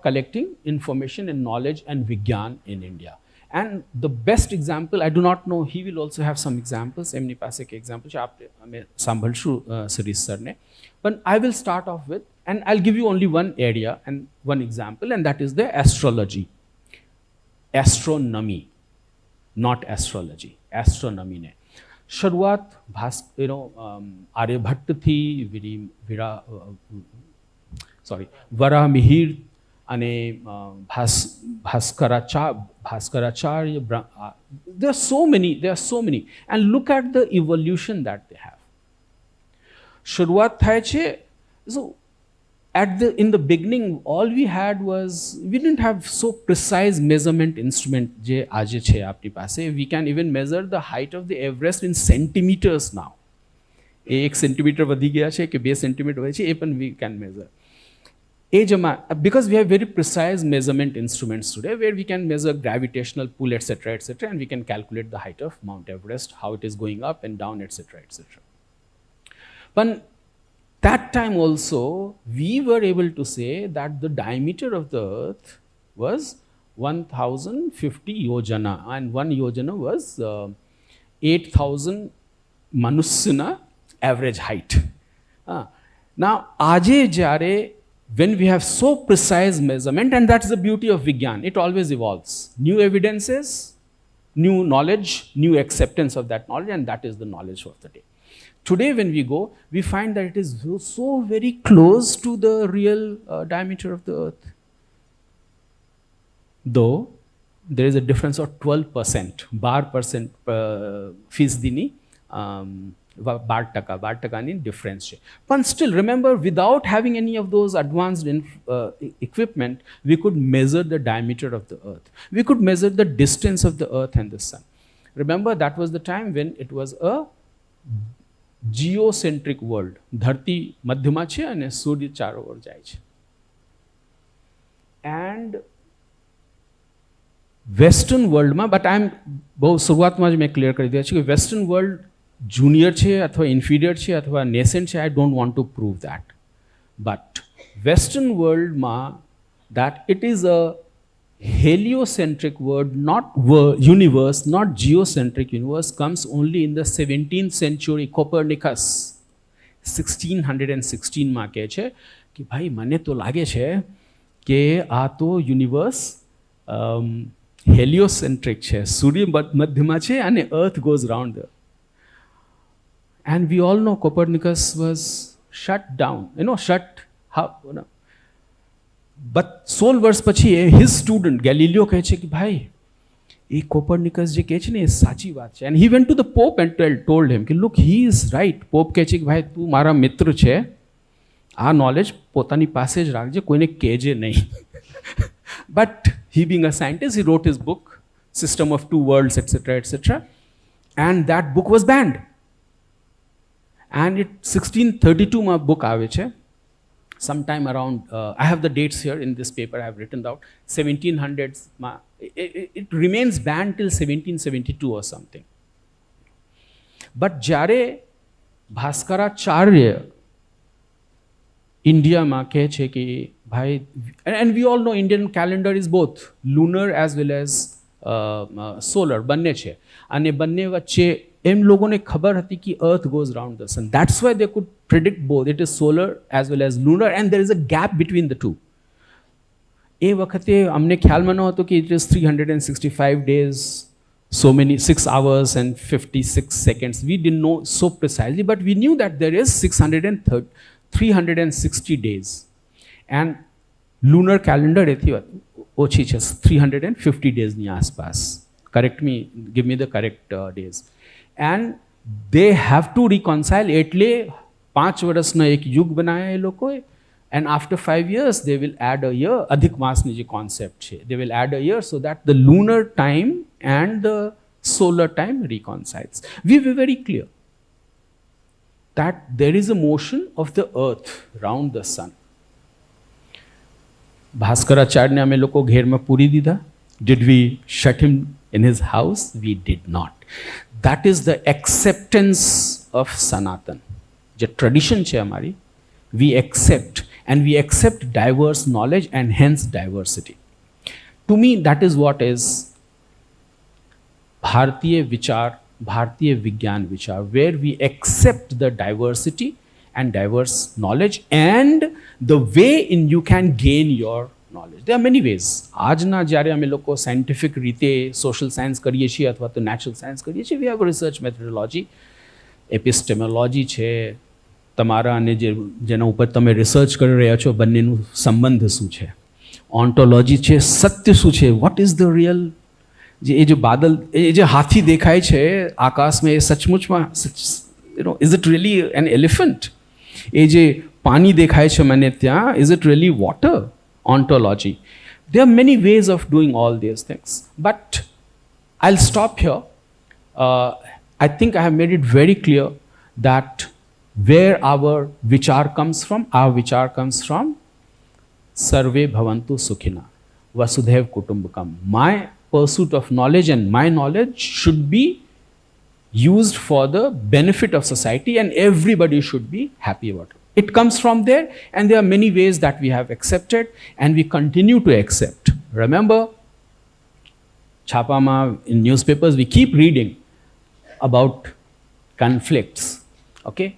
collecting information and knowledge and Vigyan in India. And the best example, I do not know, he will also have some examples. એમની પાસે કે example છે, આપણે સાંભળશું સરીશ સરને. But I will start off with, and I'll give you only one area and one example, and that is the astrology. Astronomy, not astrology. Astronomy ને શરૂઆત આર્યભટ્ટથી વરાહમિહિર અને Bhaskaracharya. There are so many, and look at the evolution that they have. શરૂઆત થાય છે, so in the beginning, all we had was, we didn't have so precise measurement instrument je aje che apni paase. We can even measure the height of the Everest in centimeters now. 1 centimeter વધી ગયા છે કે 2 centimeter વધે છે, એ પણ we can measure. Because we have very precise measurement instruments today, where we can measure gravitational pull, etc., and we can calculate the height of Mount Everest, how it is going up and down, etc., etc. But that time also, we were able to say that the diameter of the earth was 1050 yojana, and 1 yojana was 8000 manusyana average height. Now, aje jare, when we have so precise measurement, and that's the beauty of Vigyan, it always evolves. New evidences, new knowledge, new acceptance of that knowledge, and that is the knowledge of the day. Today, when we go, we find that it is so very close to the real diameter of the earth. Though, there is a difference of 12%, 12% feesdini, 12% difference. But still, remember, without having any of those advanced equipment, we could measure the diameter of the earth. We could measure the distance of the earth and the sun. Remember, that was the time when it was a geocentric world. ધરતી મધ્યમાં છે અને સૂર્ય ચારો ઓર જાય છે. And western વર્લ્ડમાં, but I એમ બહુ શરૂઆતમાં જ મેં ક્લિયર કરી દીધા છે કે વેસ્ટર્ન વર્લ્ડ જુનિયર છે અથવા ઇન્ફિરિયર છે અથવા નેસેન્ટ છે. I don't want to prove that. But western વર્લ્ડમાં that it is a heliocentric world, not universe, not geocentric universe, comes only in the 17th century. Copernicus 1616 માં કહે છે કે ભાઈ મને તો લાગે છે કે આ તો યુનિવર્સ heliocentric છે, સૂર્ય મધ્યમાં છે અને earth goes round there. And we all know Copernicus was shut down, But 16 વર્ષ પછી his student Galileo કહે છે કે ભાઈ એ કોપરનિકસ જે કહે છે ને એ સાચી વાત છે. And he went to the Pope and told him કે look, he is right. Pope કહે છે કે ભાઈ તું મારા મિત્ર છે, આ નોલેજ પોતાની પાસે જ રાખજે, કોઈને કહેજે નહીં. But he being a scientist, he wrote his book, System of Two Worlds, etc., etc. And that book was banned. And it 1632 માં book આવે છે. Sometime around, I have the dates here in this paper, I have written out, 1700s, it remains banned till 1772 or something. But jare Bhaskaracharya India ma કહે છે કે ભાઈ, and we all know Indian calendar is both lunar as well as solar, બંને છે. અને બંને વચ્ચે એમ લોકોને ખબર હતી કે earth goes around the sun. That's why they could predict both. It is solar as well as lunar, and there is a gap between the two. એ વખતે અમને ખ્યાલમાં ન હતો કે it is 365 days, so many 6 hours and 56 seconds. We didn't know so precisely, but we knew that there is 360 days. And lunar calendar એથી ઓછી છે, 350 ડેઝની આસપાસ. Correct me, give me the correct days. And they have to reconcile, એટલે 5 વર્ષનો એક યુગ બનાવ્યા એ લોકોએ. And after 5 years, they will add a year. Adhik Masni ji concept che. They will add a year so that the lunar time and the solar time reconciles. We were very clear that there is a motion of the earth round the sun. Bhaskaracharya ne ame loko gher mein puri dida. Did we shut him in his house? We did not. That is the acceptance of Sanatan. Je tradition che hamari, we accept. And we accept diverse knowledge and hence diversity. To me, that is what is Bharatiya Vichar, Bharatiya Vigyan Vichar, where we accept the diversity and diverse knowledge and the way in you can gain your knowledge. There are many ways. આજના જ્યારે અમે લોકો scientific રીતે social science કરીએ છીએ અથવા તો natural science કરીએ છીએ, we have a research methodology, એપિસ્ટેમોલોજી છે. તમારા અને જેના ઉપર તમે રિસર્ચ કરી રહ્યા છો બંનેનું સંબંધ શું છે, ઓન્ટોલોજી છે, સત્ય શું છે, વોટ ઇઝ ધ રિયલ. જે બાદલ, એ જે હાથી દેખાય છે આકાશમાં, એ સચમુચમાં is it really an elephant? એ જે પાણી દેખાય છે મને ત્યાં, is it really water? Ontology. there are many ways of doing all these things, but I'll stop here. I think I have made it very clear that where our vichar comes from, our vichar comes from Sarve Bhavantu Sukhina, Vasudhaiv Kutumbakam. My pursuit of knowledge and my knowledge should be used for the benefit of society and everybody should be happy about it. It comes from there, and there are many ways that we have accepted and we continue to accept. Remember, Chapama, in newspapers, we keep reading about conflicts, okay?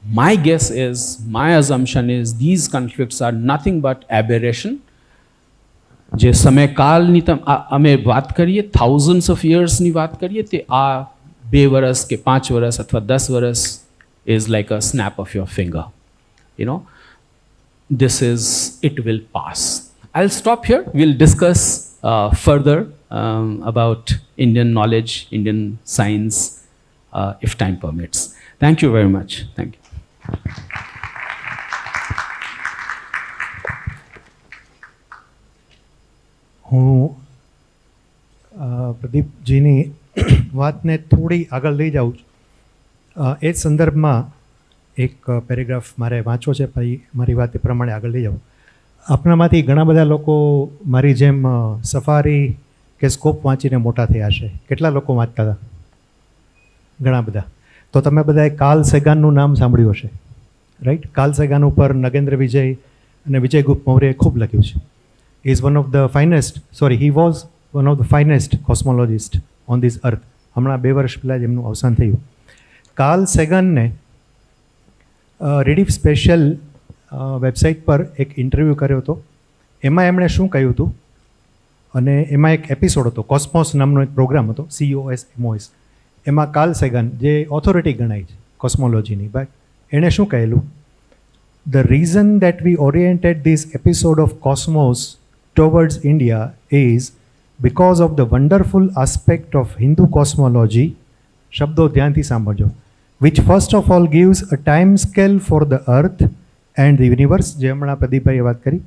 My guess is, my assumption is, these conflicts are nothing but aberration. જે સમયકાળની અમે વાત કરીએ, thousands of yearsની વાત કરીએ, તે આ 2 વર્ષ કે 5 વર્ષ અથવા 10 વર્ષ is like a snap of your finger. You know, this is, it will pass. I'll stop here. We'll discuss further about Indian knowledge, Indian science, if time permits. Thank you very much. Thank you. હું પ્રદીપજીની વાતને થોડી આગળ લઈ જાઉં છું. એ સંદર્ભમાં એક paragraph મારે વાંચવો છે, પછી મારી વાત એ પ્રમાણે આગળ લઈ જાઉં. આપણામાંથી ઘણા બધા લોકો મારી જેમ સફારી કે સ્કોપ વાંચીને મોટા થયા છે. કેટલા લોકો વાંચતા હતા? ઘણા બધા. તો તમે બધાએ કાર્લ સેગાનનું નામ સાંભળ્યું હશે, રાઈટ? કાર્લ સેગાન ઉપર નગેન્દ્ર વિજય અને વિજયગુપ્ત મૌર્યએ ખૂબ લખ્યું છે. He is one of the finest, he was one of the finest cosmologists on this earth. હમણાં 2 વર્ષ પહેલાં જ એમનું અવસાન થયું. કાર્લ સેગનને રીડીફ સ્પેશિયલ વેબસાઇટ પર એક ઇન્ટરવ્યૂ કર્યો હતો. એમાં એમણે શું કહ્યું હતું, અને એમાં એક એપિસોડ હતો, કોસ્મોસ નામનો એક પ્રોગ્રામ હતો, COSMOS. એમાં કાર્લ સેગન, જે ઓથોરિટી ગણાય છે કોસ્મોલોજીની, બટ એણે શું કહેલું? The reason that we oriented this episode of Cosmos towards India is because of the wonderful aspect of Hindu cosmology, શબ્દો ધ્યાનથી સાંભળજો, which first of all gives a time scale for the earth and the universe, જે હમણાં પ્રદીપભાઈએ વાત કરી,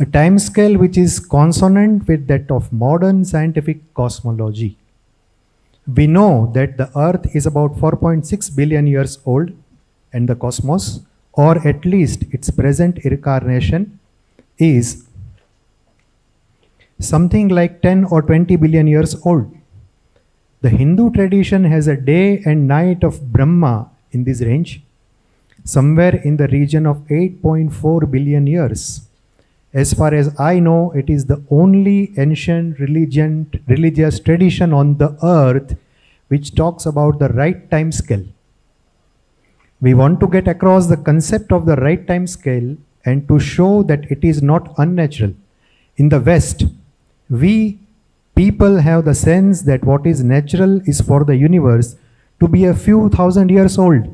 a time scale which is consonant with that of modern scientific cosmology. We know that the earth is about 4.6 billion years old and the cosmos, or at least its present incarnation, is something like 10 or 20 billion years old. The Hindu tradition has a day and night of Brahma in this range, somewhere in the region of 8.4 billion years. As far as I know, it is the only ancient religious tradition on the earth which talks about the right time scale. We want to get across the concept of the right time scale and to show that it is not unnatural. In the West, we people have the sense that what is natural is for the universe to be a few thousand years old,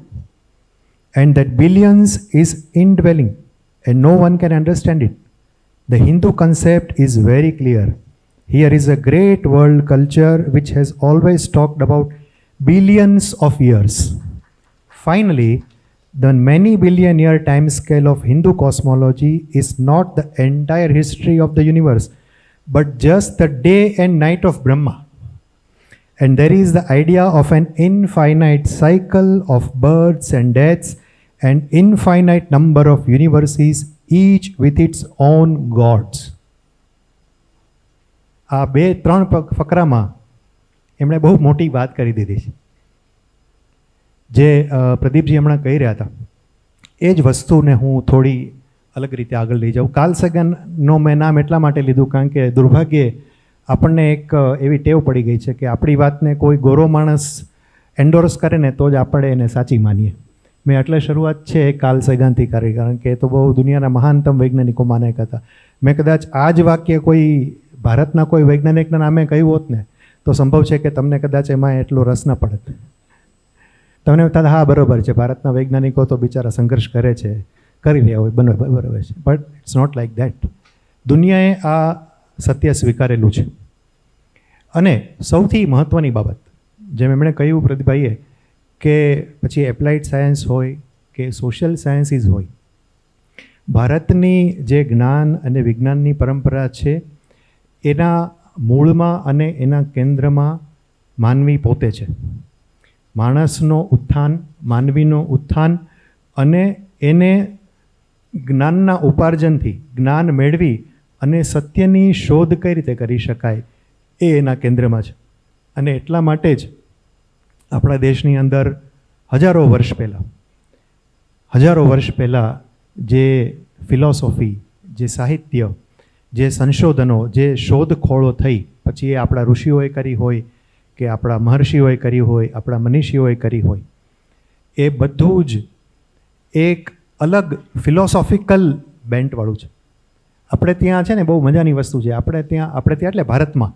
and that billions is indwelling and no one can understand it. The Hindu concept is very clear. Here is a great world culture which has always talked about billions of years. Finally, the many billion year time scale of Hindu cosmology is not the entire history of the universe, but just the day and night of Brahma. And there is the idea of an infinite cycle of births and deaths and infinite number of universes, each with its own gods. આ બે ત્રણ ફકરામાં એમણે બહુ મોટી વાત કરી દીધી છે. જે પ્રદીપજી હમણાં કહી રહ્યા હતા એ જ વસ્તુને હું થોડી અલગ રીતે આગળ લઈ જાઉં. કાર્લ સેગનનો મેં નામ એટલા માટે લીધું કારણ કે દુર્ભાગ્યે આપણને એક એવી ટેવ પડી ગઈ છે કે આપણી વાતને કોઈ ગોરો માણસ એન્ડોર્સ કરે ને તો જ આપણે એને સાચી માનીએ. મેં એટલે શરૂઆત છે કાર્લ સેગનથી કરી કારણ કે એ તો બહુ દુનિયાના મહાનતમ વૈજ્ઞાનિકોમાંના એક હતા. મેં કદાચ આ જ વાક્ય કોઈ ભારતના કોઈ વૈજ્ઞાનિકના નામે કહ્યું હોત ને તો સંભવ છે કે તમને કદાચ એમાં એટલો રસ ન પડત. તમને થતા હા બરાબર છે, ભારતના વૈજ્ઞાનિકો તો બિચારા સંઘર્ષ કરે છે, કરી રહ્યા હોય બરાબર છે, but it's not like that. દુનિયાએ આ સત્ય સ્વીકારેલું છે. અને સૌથી મહત્ત્વની બાબત જેમ એમણે કહ્યું પ્રદીપભાઈએ કે પછી એપ્લાઇડ સાયન્સ હોય કે સોશિયલ સાયન્સીસ હોય, ભારતની જે જ્ઞાન અને વિજ્ઞાનની પરંપરા છે એના મૂળમાં અને એના કેન્દ્રમાં માનવી પોતે છે. માણસનો ઉત્થાન, માનવીનો ઉત્થાન અને એને જ્ઞાનના ઉપાર્જનથી જ્ઞાન મેળવી અને સત્યની શોધ કઈ રીતે કરી શકાય એ એના કેન્દ્રમાં છે. અને એટલા માટે જ આપણા દેશની અંદર હજારો વર્ષ પહેલાં જે ફિલોસોફી, જે સાહિત્ય, જે સંશોધનો, જે શોધખોળો થઈ પછી એ આપણા ઋષિઓએ કરી હોય કે આપણા મહર્ષિઓએ કરી હોય, આપણા મનીષીઓએ કરી હોય, એ બધું જ એક અલગ ફિલોસોફિકલ બેન્ટવાળું છે. આપણે ત્યાં છે ને બહુ મજાની વસ્તુ છે, આપણે ત્યાં એટલે ભારતમાં,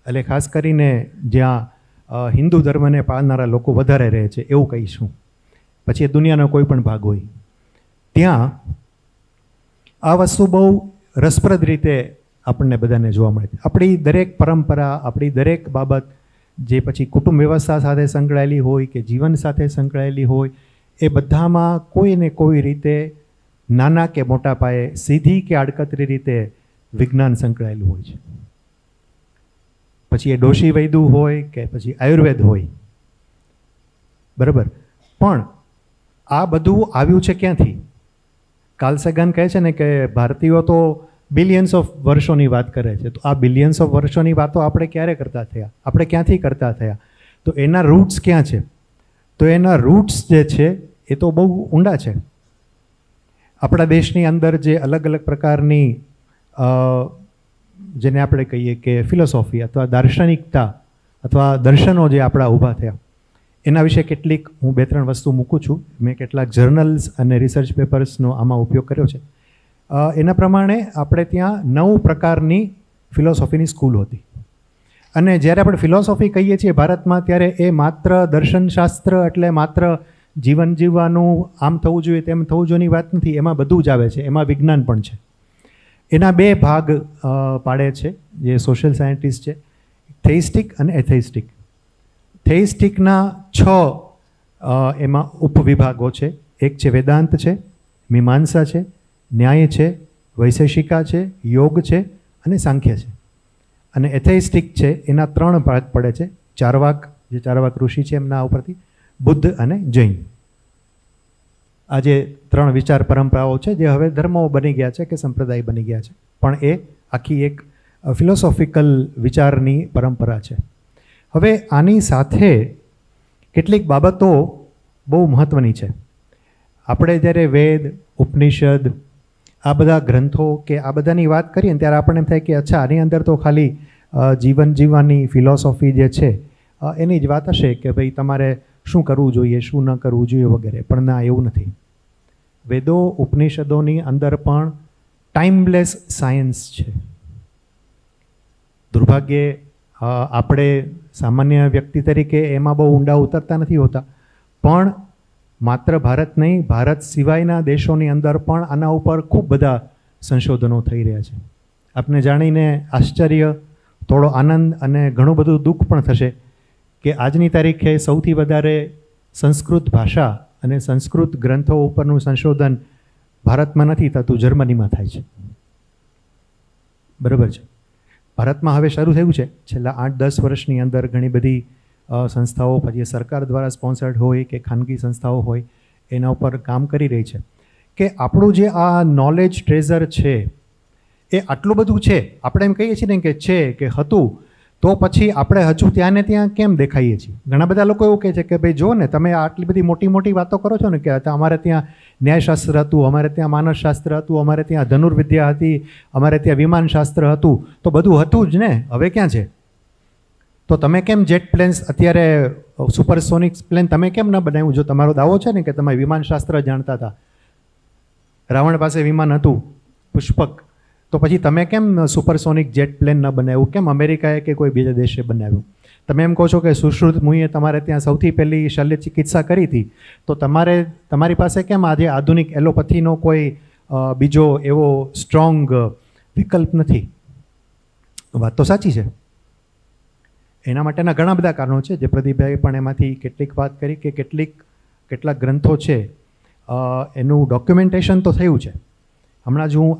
એટલે ખાસ કરીને જ્યાં હિન્દુ ધર્મને પાળનારા લોકો વધારે રહે છે એવું કહીશું, પછી એ દુનિયાનો કોઈ પણ ભાગ હોય, ત્યાં આ વસ્તુ બહુ રસપ્રદ રીતે આપણને બધાને જોવા મળે છે. આપણી દરેક પરંપરા, આપણી દરેક બાબત જે પછી કુટુંબ વ્યવસ્થા સાથે સંકળાયેલી હોય કે જીવન સાથે સંકળાયેલી હોય, એ બધામાં કોઈ ને કોઈ રીતે નાના કે મોટા પાયે, સીધી કે આડકતરી રીતે વિજ્ઞાન સંકળાયેલું હોય છે. પછી એ ડોશી વૈદુ હોય કે પછી આયુર્વેદ હોય, બરાબર. પણ આ બધું આવ્યું છે ક્યાંથી? કાર્લ સેગન કહે છે ને કે ભારતીયો તો બિલિયન્સ ઓફ વર્ષોની વાત કરે છે. તો આ બિલિયન્સ ઓફ વર્ષોની વાતો આપણે ક્યારે કરતા થયા? આપણે ક્યાંથી કરતા થયા? તો એના રૂટ્સ ક્યાં છે? તો એના રૂટ્સ જે છે એ તો બહુ ઊંડા છે. આપણા દેશની અંદર જે અલગ અલગ પ્રકારની જેને આપણે કહીએ કે ફિલોસોફી અથવા દાર્શનિકતા અથવા દર્શનો જે આપણા ઊભા થયા, એના વિશે કેટલીક હું 2-3 વસ્તુ મૂકું છું. મેં કેટલાક જર્નલ્સ અને રિસર્ચ પેપર્સનો આમાં ઉપયોગ કર્યો છે. એના પ્રમાણે આપણે ત્યાં 9 પ્રકારની ફિલોસોફીની સ્કૂલ હતી. અને જ્યારે આપણે ફિલોસોફી કહીએ છીએ ભારતમાં, ત્યારે એ માત્ર દર્શનશાસ્ત્ર એટલે માત્ર જીવન જીવવાનું, આમ થવું જોઈએ તેમ થવું જોઈએની વાત નથી. એમાં બધું જ આવે છે, એમાં વિજ્ઞાન પણ છે. એના 2 ભાગ પાડે છે જે સોશિયલ સાયન્ટિસ્ટ છે, થેઇસ્ટિક અને એથેઇસ્ટિક. થેઇસ્ટિકના 6 એમાં ઉપવિભાગો છે. એક છે વેદાંત છે, મીમાંસા છે, ન્યાય છે, વૈશેષિકા છે, યોગ છે અને સાંખ્ય છે. અને એથેઇસ્ટિક છે એના 3 ભાગ પડે છે. ચારવાક, જે ચારવાક ઋષિ છે એમના ઉપરથી, બુદ્ધ અને જૈન. આ જે 3 વિચાર પરંપરાઓ છે જે હવે ધર્મો બની ગયા છે કે સંપ્રદાય બની ગયા છે, પણ એ આખી એક ફિલોસોફિકલ વિચારની પરંપરા છે. હવે આની સાથે કેટલીક બાબતો બહુ મહત્ત્વની છે. આપણે જ્યારે વેદ, ઉપનિષદ, આ બધા ગ્રંથો કે આ બધાની વાત કરીએ ને ત્યારે આપણને એમ થાય કે અચ્છા, આની અંદર તો ખાલી જીવન જીવવાની ફિલોસોફી જે છે એની જ વાત હશે કે ભાઈ તમારે શું કરવું જોઈએ, શું ન કરવું જોઈએ વગેરે. પણ ના, એવું નથી. વેદો, ઉપનિષદોની અંદર પણ ટાઈમલેસ સાયન્સ છે. દુર્ભાગ્યે આપણે સામાન્ય વ્યક્તિ તરીકે એમાં બહુ ઊંડા ઉતરતા નથી હોતા, પણ માત્ર ભારત નહીં, ભારત સિવાયના દેશોની અંદર પણ આના ઉપર ખૂબ બધા સંશોધનો થઈ રહ્યા છે. આપને જાણીને આશ્ચર્ય, થોડો આનંદ અને ઘણું બધું દુઃખ પણ થશે કે આજની તારીખે સૌથી વધારે સંસ્કૃત ભાષા અને સંસ્કૃત ગ્રંથો ઉપરનું સંશોધન ભારતમાં નથી થતું, જર્મનીમાં થાય છે. બરાબર છે. ભારતમાં હવે શરૂ થયું છે છેલ્લા 8-10 વર્ષની અંદર ઘણી બધી સંસ્થાઓ, પછી સરકાર દ્વારા સ્પોન્સર્ડ હોય કે ખાનગી સંસ્થાઓ હોય, એના ઉપર કામ કરી રહી છે કે આપણું જે આ નોલેજ ટ્રેઝર છે એ આટલું બધું છે. આપણે એમ કહીએ છીએ ને કે છે કે હતું, તો પછી આપણે હજુ ત્યાં ને ત્યાં કેમ દેખાઈએ છીએ? ઘણા બધા લોકો એવું કહે છે કે ભાઈ જો ને, તમે આટલી બધી મોટી મોટી વાતો કરો છો ને કે અમારે ત્યાં ન્યાયશાસ્ત્ર હતું, અમારે ત્યાં માનસશાસ્ત્ર હતું, અમારે ત્યાં ધનુર્વિદ્યા હતી, અમારે ત્યાં વિમાનશાસ્ત્ર હતું, તો બધું હતું જ ને, હવે ક્યાં છે? તો તમે કેમ જેટ પ્લેન્સ, અત્યારે સુપરસોનિક પ્લેન તમે કેમ ન બનાવ્યું? જો તમારો દાવો છે ને કે તમે વિમાનશાસ્ત્ર જાણતા હતા, રાવણ પાસે વિમાન હતું પુષ્પક, તો પછી તમે કેમ સુપરસોનિક જેટ પ્લેન ન બનાવ્યું? કેમ અમેરિકાએ કે કોઈ બીજા દેશે બનાવ્યું? તમે એમ કહો છો કે સુશ્રુત મુઈએ તમારે ત્યાં સૌથી પહેલી શલ્ય ચિકિત્સા કરી હતી, તો તમારી પાસે કેમ આજે આધુનિક એલોપેથીનો કોઈ બીજો એવો સ્ટ્રોંગ વિકલ્પ નથી? વાત તો સાચી છે. એના માટેના ઘણા બધા કારણો છે, જે પ્રદીપભાઈ પણ એમાંથી કેટલીક વાત કરી કે કેટલાક ગ્રંથો છે એનું ડોક્યુમેન્ટેશન તો થયું છે. હમણાં જ હું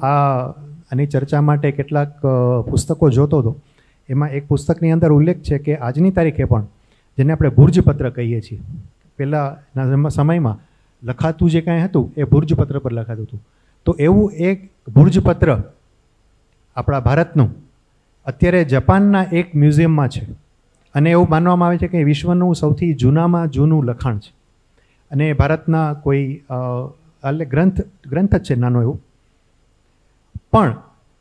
આની ચર્ચા માટે કેટલાક પુસ્તકો જોતો હતો, એમાં એક પુસ્તકની અંદર ઉલ્લેખ છે કે આજની તારીખે પણ, જેને આપણે ભુર્જપત્ર કહીએ છીએ, પહેલાંના સમયમાં લખાતું જે કાંઈ હતું એ ભુર્જપત્ર પર લખાતું હતું. તો એવું એક ભુર્જપત્ર આપણા ભારતનું અત્યારે જાપાનના એક મ્યુઝિયમમાં છે, અને એવું માનવામાં આવે છે કે વિશ્વનું સૌથી જૂનામાં જૂનું લખાણ છે. અને ભારતના કોઈ એટલે ગ્રંથ જ છે નાનો એવું. પણ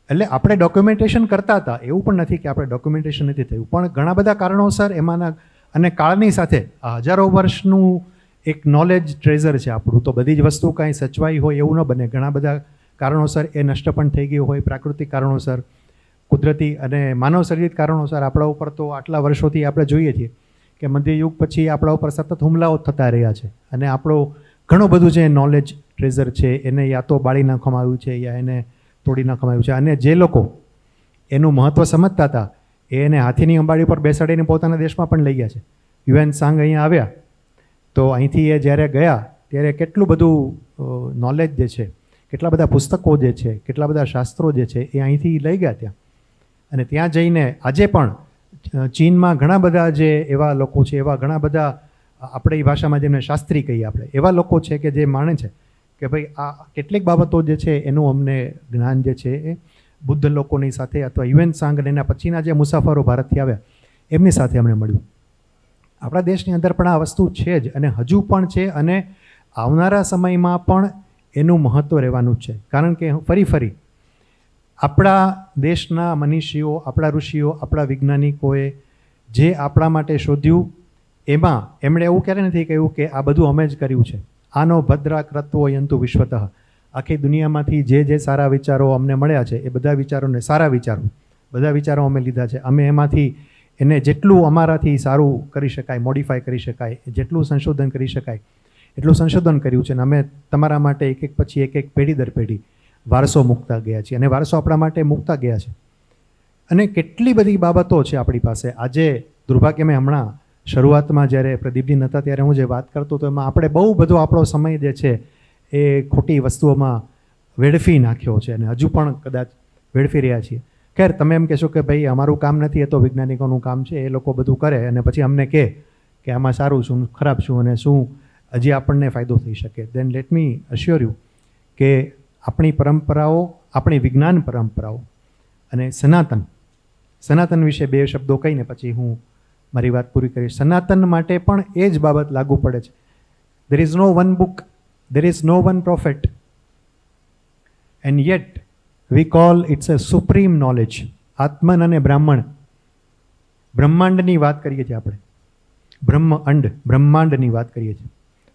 એટલે આપણે ડોક્યુમેન્ટેશન કરતા હતા, એવું પણ નથી કે આપણે ડોક્યુમેન્ટેશન નથી થયું, પણ ઘણા બધા કારણોસર એમાંના, અને કાળની સાથે હજારો વર્ષનું એક નોલેજ ટ્રેઝર છે આપણું, તો બધી જ વસ્તુ કાંઈ સચવાઈ હોય એવું ન બને. ઘણા બધા કારણોસર એ નષ્ટ પણ થઈ ગયું હોય, પ્રાકૃતિક કારણોસર, કુદરતી અને માનવ સર્જિત કારણોસર આપણા ઉપર તો આટલા વર્ષોથી આપણે જોઈએ છીએ કે મધ્યયુગ પછી આપણા ઉપર સતત હુમલાઓ થતા રહ્યા છે, અને આપણો ઘણું બધું જે નોલેજ ટ્રેઝર છે એને યા તો બાળી નાખવામાં આવ્યું છે યા એને તોડી નાખવામાં આવ્યું છે. અને જે લોકો એનું મહત્ત્વ સમજતા હતા એને હાથીની અંબાડી પર બેસાડીને પોતાના દેશમાં પણ લઈ ગયા છે. યુએન સાંગ અહીંયા આવ્યા તો અહીંથી એ જ્યારે ગયા ત્યારે કેટલું બધું નોલેજ જે છે, કેટલા બધા પુસ્તકો જે છે, કેટલા બધા શાસ્ત્રો જે છે એ અહીંથી લઈ ગયા ત્યાં. અને ત્યાં જઈને આજે પણ ચીનમાં ઘણા બધા જે એવા લોકો છે, એવા ઘણા બધા આપણી ભાષામાં જેમને શાસ્ત્રી કહીએ આપણે, એવા લોકો છે કે જે માને છે કે ભાઈ આ કેટલીક બાબતો જે છે એનું અમને જ્ઞાન જે છે એ બુદ્ધ લોકોની સાથે અથવા યુએન સાંગ અને એના પછીના જે મુસાફરો ભારતથી આવ્યા એમની સાથે અમને મળ્યું. આપણા દેશની અંદર પણ આ વસ્તુ છે જ, અને હજુ પણ છે, અને આવનારા સમયમાં પણ એનું મહત્ત્વ રહેવાનું જ છે. કારણ કે ફરી આપણા દેશના મનીષીઓ, આપણા ઋષિઓ, આપણા વૈજ્ઞાનિકોએ જે આપણા માટે શોધ્યું એમાં એમણે એવું ક્યારે નથી કહ્યું કે આ બધું અમે જ કર્યું છે. આનો ભદ્રા ક્રત્વો યંતુ વિશ્વતઃ. આખી દુનિયામાંથી જે સારા વિચારો અમને મળ્યા છે એ બધા વિચારોને, સારા વિચારો, બધા વિચારો અમે લીધા છે. અમે એમાંથી એને જેટલું અમારાથી સારું કરી શકાય, મોડિફાય કરી શકાય, જેટલું સંશોધન કરી શકાય એટલું સંશોધન કર્યું છે. અને અમે તમારા માટે એક પછી એક પેઢી દર પેઢી વારસો મૂકતા ગયા છીએ, અને વારસો આપણા માટે મૂકતા ગયા છે. અને કેટલી બધી બાબતો છે આપણી પાસે. આજે દુર્ભાગ્ય, મેં હમણાં શરૂઆતમાં જ્યારે પ્રદીપજી નહોતા ત્યારે હું જે વાત કરતો હતો એમાં આપણે બહુ બધો આપણો સમય જે છે એ ખોટી વસ્તુઓમાં વેડફી નાખ્યો છે, અને હજુ પણ કદાચ વેડફી રહ્યા છીએ. ખેર, તમે એમ કહેશો કે ભાઈ અમારું કામ નથી, એ તો વૈજ્ઞાનિકોનું કામ છે, એ લોકો બધું કરે અને પછી અમને કહે કે આમાં સારું શું, ખરાબ શું, અને શું હજી આપણને ફાયદો થઈ શકે. દેન લેટ મી અશ્યોર યુ કે આપણી પરંપરાઓ, આપણી વિજ્ઞાન પરંપરાઓ અને સનાતન વિશે બે શબ્દો કહીને પછી હું મારી વાત પૂરી કરીશ. સનાતન માટે પણ એ જ બાબત લાગુ પડે છે. there is no one book, there is no one prophet, and yet we call it's a supreme knowledge. Atman અને બ્રહ્માંડની વાત કરીએ છીએ આપણે, બ્રહ્માંડની વાત કરીએ છીએ.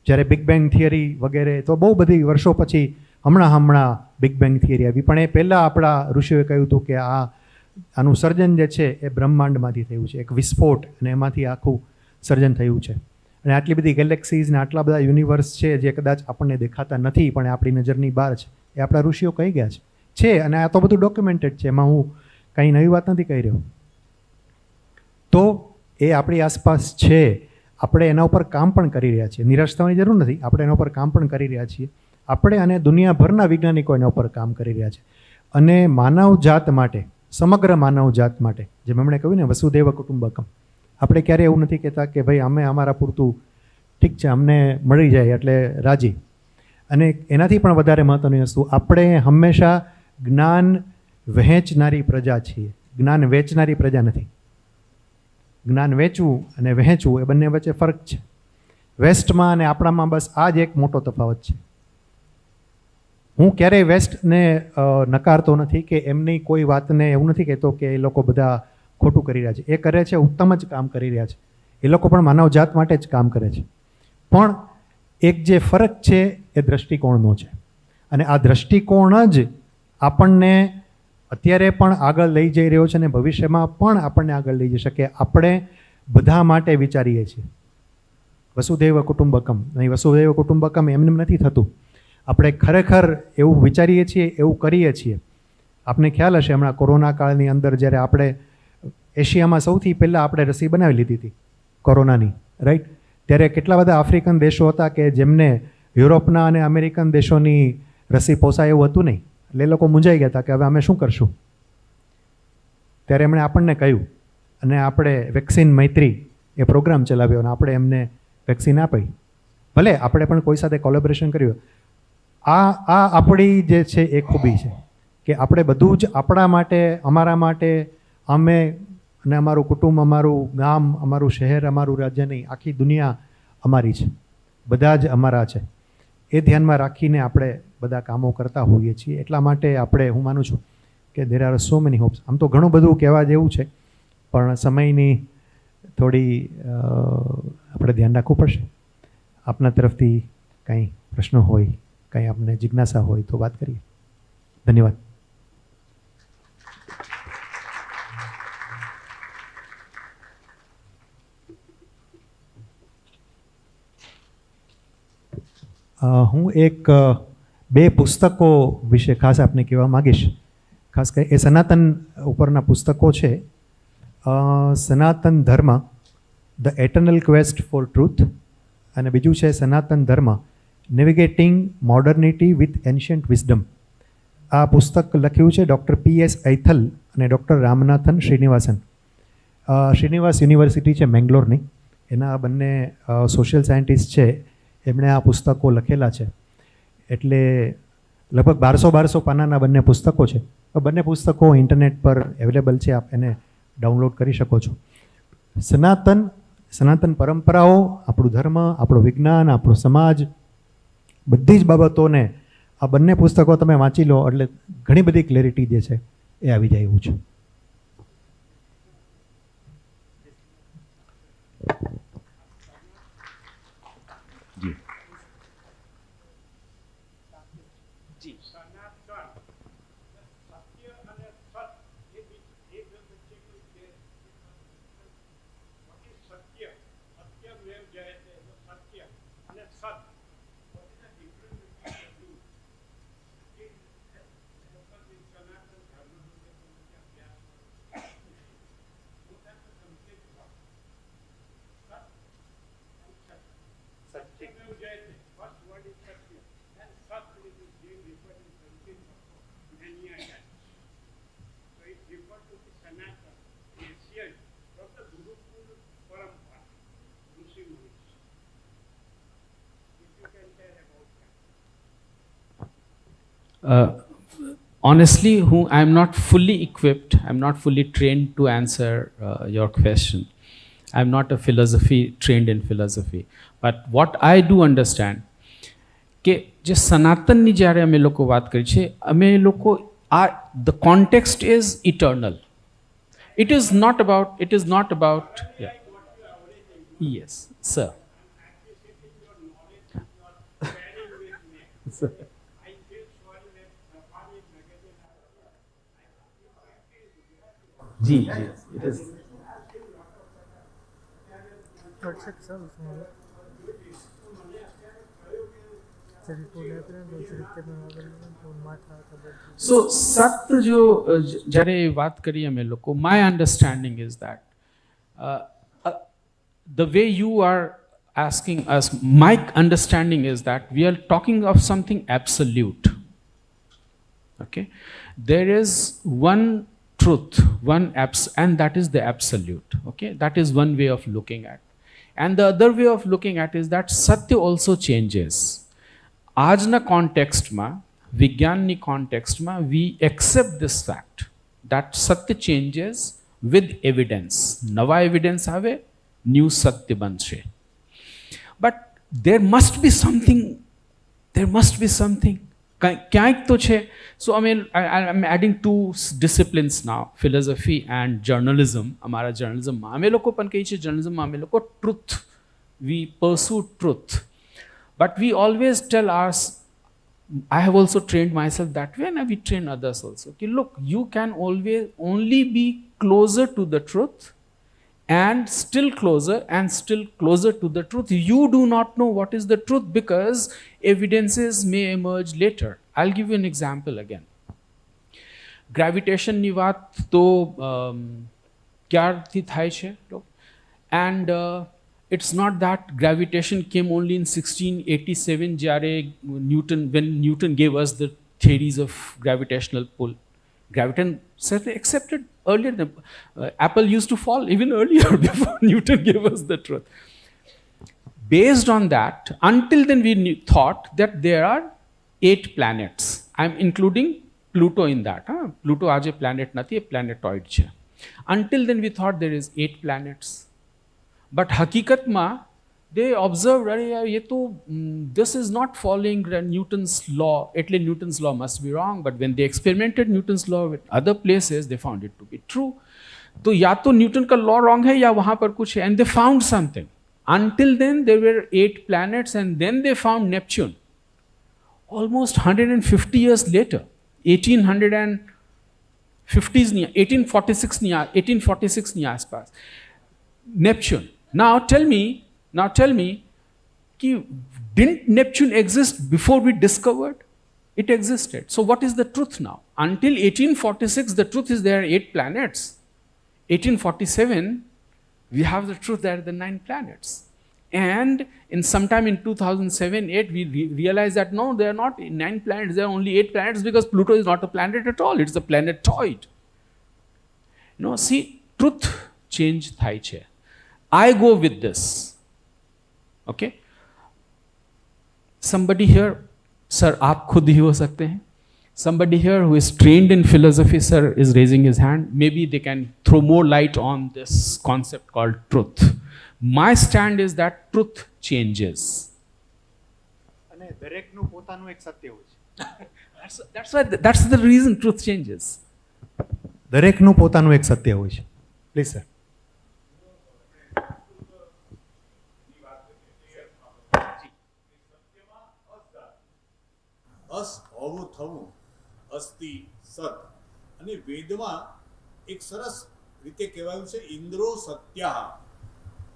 જ્યારે બિગ બેંગ થિયરી વગેરે તો બહુ બધી વર્ષો પછી હમણાં બિગ બેંગ થિયરી આવી, પણ એ પહેલાં આપણા ઋષિઓએ કહ્યું હતું કે આનું સર્જન જે છે એ બ્રહ્માંડમાંથી થયું છે, એક વિસ્ફોટ, અને એમાંથી આખું સર્જન થયું છે. અને આટલી બધી ગેલેક્સીઝ ને આટલા બધા યુનિવર્સ છે જે કદાચ આપણને દેખાતા નથી પણ આપણી નજરની બહાર છે, એ આપણા ઋષિઓ કહી ગયા છે. છે, અને આ તો બધું ડોક્યુમેન્ટેડ છે, એમાં હું કંઈ નવી વાત નથી કહી રહ્યો. તો એ આપણી આસપાસ છે, આપણે એના ઉપર કામ પણ કરી રહ્યા છીએ. નિરાશ થવાની જરૂર નથી, આપણે એના ઉપર કામ પણ કરી રહ્યા છીએ. આપણે અને દુનિયાભરના વૈજ્ઞાનિકો એના ઉપર કામ કરી રહ્યા છે. અને માનવ જાત માટે, સમગ્ર માનવ જાત માટે, જેમ એમણે કહ્યું ને વસુદેવ કુટુંબકમ, આપણે ક્યારેય એવું નથી કહેતા કે ભાઈ અમે અમારા પૂરતું ઠીક છે, અમને મળી જાય એટલે રાજી. અને એનાથી પણ વધારે મહત્ત્વની વસ્તુ, આપણે હંમેશા જ્ઞાન વહેંચનારી પ્રજા છીએ, જ્ઞાન વેચનારી પ્રજા નથી. જ્ઞાન વેચવું અને વહેંચવું એ બંને વચ્ચે ફરક છે. વેસ્ટમાં અને આપણામાં બસ આ જ એક મોટો તફાવત છે. હું ક્યારેય વેસ્ટને નકારતો નથી કે એમની કોઈ વાતને એવું નથી કહેતો કે એ લોકો બધા ખોટું કરી રહ્યા છે. એ કરે છે, ઉત્તમ જ કામ કરી રહ્યા છે. એ લોકો પણ માનવ જાત માટે જ કામ કરે છે. પણ એક જે ફરક છે એ દૃષ્ટિકોણનો છે. અને આ દૃષ્ટિકોણ જ આપણને અત્યારે પણ આગળ લઈ જઈ રહ્યો છે અને ભવિષ્યમાં પણ આપણને આગળ લઈ જઈ શકે. આપણે બધા માટે વિચારીએ છીએ. વસુધૈવ કુટુંબકમ, નહીં, વસુધૈવ કુટુંબકમ એમને નથી થતું. આપણે ખરેખર એવું વિચારીએ છીએ, એવું કરીએ છીએ. આપને ખ્યાલ હશે હમણાં કોરોના કાળની અંદર જ્યારે આપણે એશિયામાં સૌથી પહેલાં આપણે રસી બનાવી લીધી હતી કોરોનાની, રાઈટ? ત્યારે કેટલા બધા આફ્રિકન દેશો હતા કે જેમને યુરોપના અને અમેરિકન દેશોની રસી પોસાય એવું હતું નહીં. એટલે એ લોકો મૂંઝાઈ ગયા હતા કે હવે અમે શું કરશું. ત્યારે એમણે આપણને કહ્યું અને આપણે વેક્સિન મૈત્રી એ પ્રોગ્રામ ચલાવ્યો અને આપણે એમને વેક્સિન આપી. ભલે આપણે પણ કોઈ સાથે કોલેબોરેશન કર્યું. આ આપણી જે છે એ ખૂબી છે કે આપણે બધું જ આપણા માટે, અમારા માટે, અમે અને અમારું કુટુંબ, અમારું ગામ, અમારું શહેર, અમારું રાજ્ય નહીં, આખી દુનિયા અમારી છે, બધા જ અમારા છે. એ ધ્યાનમાં રાખીને આપણે બધા કામો કરતા હોઈએ છીએ. એટલા માટે આપણે, હું માનું છું કે there are so many hops. આમ તો ઘણું બધું કહેવા જેવું છે, પણ સમયની થોડી આપણે ધ્યાન રાખવું પડશે. આપના તરફથી કંઈ પ્રશ્નો હોય, કંઈ આપને જિજ્ઞાસા હોય તો વાત કરીએ. ધન્યવાદ. હું બે પુસ્તકો વિશે ખાસ આપને કહેવા માગીશ. ખાસ કરી એ સનાતન ઉપરના પુસ્તકો છે. Sanatan Dharma, the eternal quest for truth, અને બીજું છે Sanatan Dharma, navigating modernity with ancient wisdom. આ પુસ્તક લખ્યું છે ડૉક્ટર PS ઐથલ અને ડૉક્ટર રામનાથન શ્રીનિવાસન. શ્રીનિવાસ યુનિવર્સિટી છે મેંગ્લોરની, એના બંને સોશિયલ સાયન્ટિસ્ટ છે. એમણે આ પુસ્તકો લખેલા છે. એટલે લગભગ 1200 પાનાના બંને પુસ્તકો છે. બંને પુસ્તકો ઇન્ટરનેટ પર અવેલેબલ છે, આપ એને ડાઉનલોડ કરી શકો છો. સનાતન પરંપરાઓ, આપણું ધર્મ, આપણું વિજ્ઞાન, આપણો સમાજ, બધી જ બાબતોને આ બંને પુસ્તકો તમે વાંચી લો એટલે ઘણી બધી ક્લેરિટી જે છે એ આવી જાય એવું છે. Honestly, I am not fully equipped, I am not fully trained to answer your question. I am not trained in philosophy. But what I do understand, કે જે સનાતનની જ્યારે અમે લોકો વાત કરી છે, અમે લોકો the context is eternal. It is not about yeah. Yes, sir. Sir. Ji it is. સો સત જો જ્યારે વાત કરીએ અમે લોકો, my understanding is that the way you are asking us, my understanding is that we are talking of something absolute. Okay, there is one truth, and that is the absolute. Okay, that is one way of looking at, and the other way of looking at is that satya also changes. આજના કોન્ટેક્સ્ટમાં, વિજ્ઞાનની કોન્ટેક્સ્ટમાં, we accept this fact that satya changes with evidence. નવા evidence આવે, new સત્ય બનશે. But there must be something, ક્યાંક તો છે. So I'm adding two disciplines now, philosophy and journalism. અમારા જર્નલિઝમમાં અમે લોકો પણ કહીએ છીએ, જર્નલિઝમમાં અમે લોકો truth, we pursue truth. But we always tell us, I have also trained myself that way, and we train others also. Okay, look, you can always only be closer to the truth, and still closer to the truth. You do not know what is the truth because evidences may emerge later. I'll give you an example again. Gravitation ની વાત તો ક્યારથી થાય છે, and it's not that gravitation came only in 1687 જ્યારે when Newton gave us the theories of gravitational pull. Graviton certainly accepted earlier. Apple used to fall even earlier before Newton gave us the truth. Based on that, until then we thought that there are 8 planets. I'm including Pluto in that. Pluto aaj planet nathi, a planetoid છે. Until then we thought there is 8 planets. But હકીકતમાં they observed, this is not following Newton's law, એટલે Newton's law must be wrong. But when they experimented Newton's law with other places, they found it to be true. तो या तो Newton का law wrong है या वहाँ पर कुछ है, and they found something. Until then there were 8 planets, and then they found Neptune. Almost 150 years later, 1846 ની આસપાસ Neptune. Now tell me, didn't Neptune exist before we discovered? It existed. So what is the truth now? Until 1846, the truth is there are 8 planets. 1847, we have the truth there are the 9 planets. And in sometime in 2007-8, we realized that no, there are not 9 planets, there are only 8 planets because Pluto is not a planet at all. It's a planetoid. See, truth change થાય છે. I go with this. Okay? Somebody here, sir, आप खुद ही हो सकते हैं. Somebody here who is trained in philosophy, sir, is raising his hand. Maybe they can throw more light on this concept called truth. My stand is that truth changes. અને દરેકનું પોતાનું એક સત્ય હોય છે. That's the reason truth changes. દરેકનું પોતાનું એક સત્ય હોય છે. Please sir. અસ હોવું થવું, અસ્તિ સત. અને વેદમાં એક સરસ રીતે કહેવાયું છે ઇન્દ્રો સત્યા.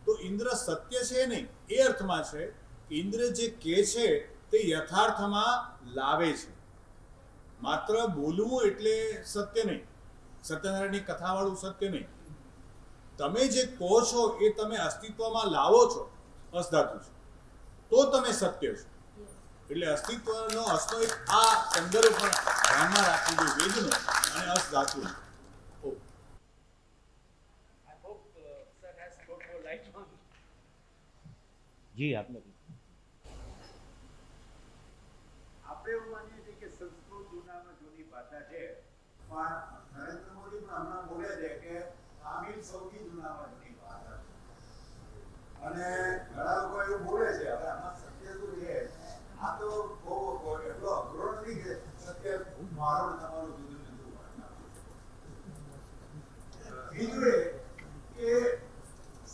તો ઇન્દ્ર સત્ય છે નહીં, એ અર્થમાં છે કે ઇન્દ્ર જે કહે છે તે યથાર્થમાં લાવે છે. માત્ર બોલવું એટલે સત્ય નહીં, સત્યનારાયણની કથાવાળું સત્ય નહીં. તમે જે કહો છો એ તમે અસ્તિત્વમાં લાવો છો, અસધાતુ છે, તો તમે સત્ય છો. એટલે અસ્તિત્વનો અસ્તો એક આ સંદર્ભ પણ ધ્યાનમાં રાખવું જોઈએ, વેદનો અને અસધાતુનો. જી આપને આપણે એવું માનીએ છીએ કે સંસ્કૃત જૂનામાં જૂની ભાષા છે, પણ નરેન્દ્ર મોદી પણ હમણાં બોલે છે કે તામિલ સૌથી જૂનામાં જૂની ભાષા છે. અને ઘણા લોકો એવું બોલે છે. હવે આમાં સત્ય શું છે? આ તો બહુ એટલો અઘરો નથી કે સત્ય મારું તમારું જુદું જુદું વર્ણન. બીજું એ કે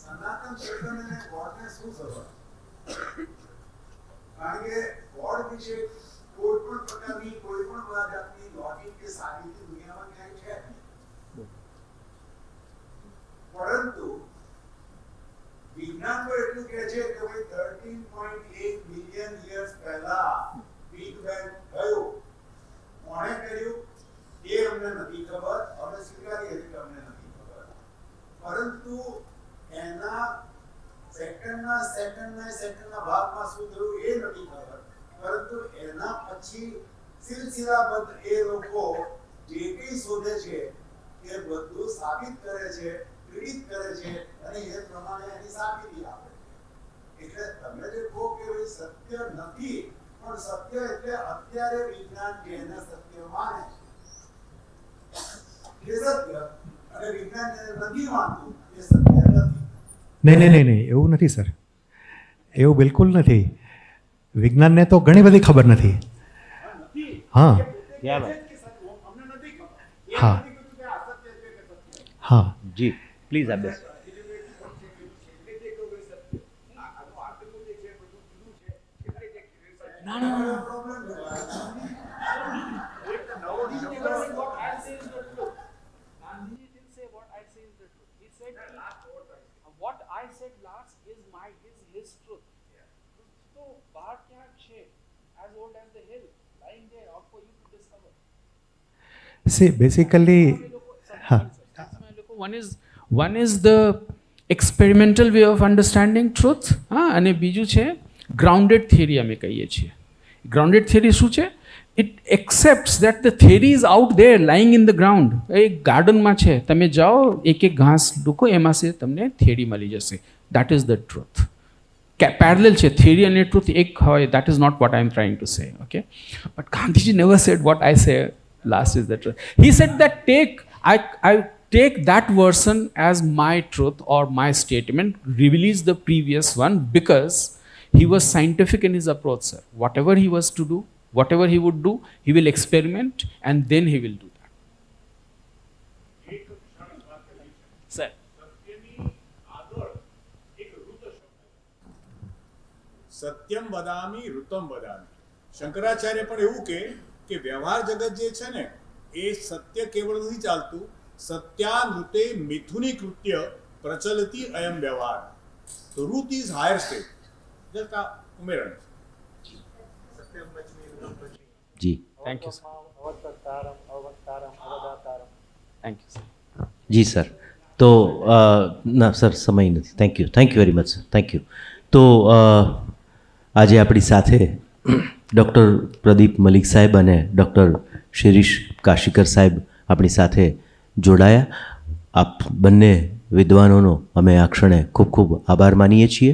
સનાતન ચેતન અને ગોડને શું સંબંધ? કારણ કે ગોડ વિશે કોઈ પણ પ્રકારની કોઈ પણ જાતની લોજિક કે સાબિતી દુનિયામાં ક્યાંય છે નહીં. પરંતુ વિજ્ઞાન તો એટલું કહે છે કે ભાઈ 13.8 બિલિયન યર્સ પહેલા સેકન્ડના ભાગમાં શું થયું એ નથી ખબર, પરંતુ એના પછી સિલસિલાબદ્ધ એ લોકો જે કંઈ શોધે છે એ બધું સાબિત કરે છે, પીડિત કરે છે અને એ પ્રમાણે એની સાબિતી આપે છે. એટલે તમે જે કહો કે ભાઈ સત્ય નથી, પણ સત્ય એટલે અત્યારે વિજ્ઞાન જેને સત્ય માને એ સત્ય, અને વિજ્ઞાન જેને નથી માનતું એ સત્ય નથી. નહીં, એવું નથી સર, એવું બિલકુલ નથી. વિજ્ઞાનને તો ઘણી બધી ખબર નથી. હા હા હા જી પ્લીઝ આ બેસ. See, basically, one is the experimental way of understanding truth, અને બીજું છે grounded theory અમે કહીએ છીએ. Grounded theory શું છે? It accepts that the theory is out there lying in the ground. એક ગાર્ડનમાં છે, તમે જાઓ એક ઘાસ ડૂકો, એમાં છે તમને થિયરી મળી જશે. That is the truth. Parallel છે, theory and truth એક હોય. That is not what I am trying to say. Okay, but Gandhiji never said what I say last is the truth. He said that I take that version as my truth or my statement, release the previous one, because he was scientific in his approach, sir. Whatever he was to do, whatever he would do, he will experiment and then he will do that. Sir. Satyam વદામી ઋતમ વદામી. Shankaracharya પણ એવું કે વ્યવહાર જગત જે છે ને એ સત્ય કેવળ નથી ચાલતું, સત્યાનૃતે મિથુની કૃત્ય પ્રચલતી અયમ વ્યવહાર. તો ઋત ઇઝ હાયર સ્ટેજ. જસ્ટ આ ઉમેરણ જી Thank you, sir. Thank you, sir. જી સર. તો ના સર, સમય નથી. Thank you very much sir, thank you. તો આજે આપણી સાથે ડૉક્ટર પ્રદીપ મલિક સાહેબ અને ડૉક્ટર શિરીષ કાશીકર સાહેબ આપણી સાથે જોડાયા. આપ બંને વિદ્વાનોનો અમે આ ક્ષણે ખૂબ ખૂબ આભાર માનીએ છીએ.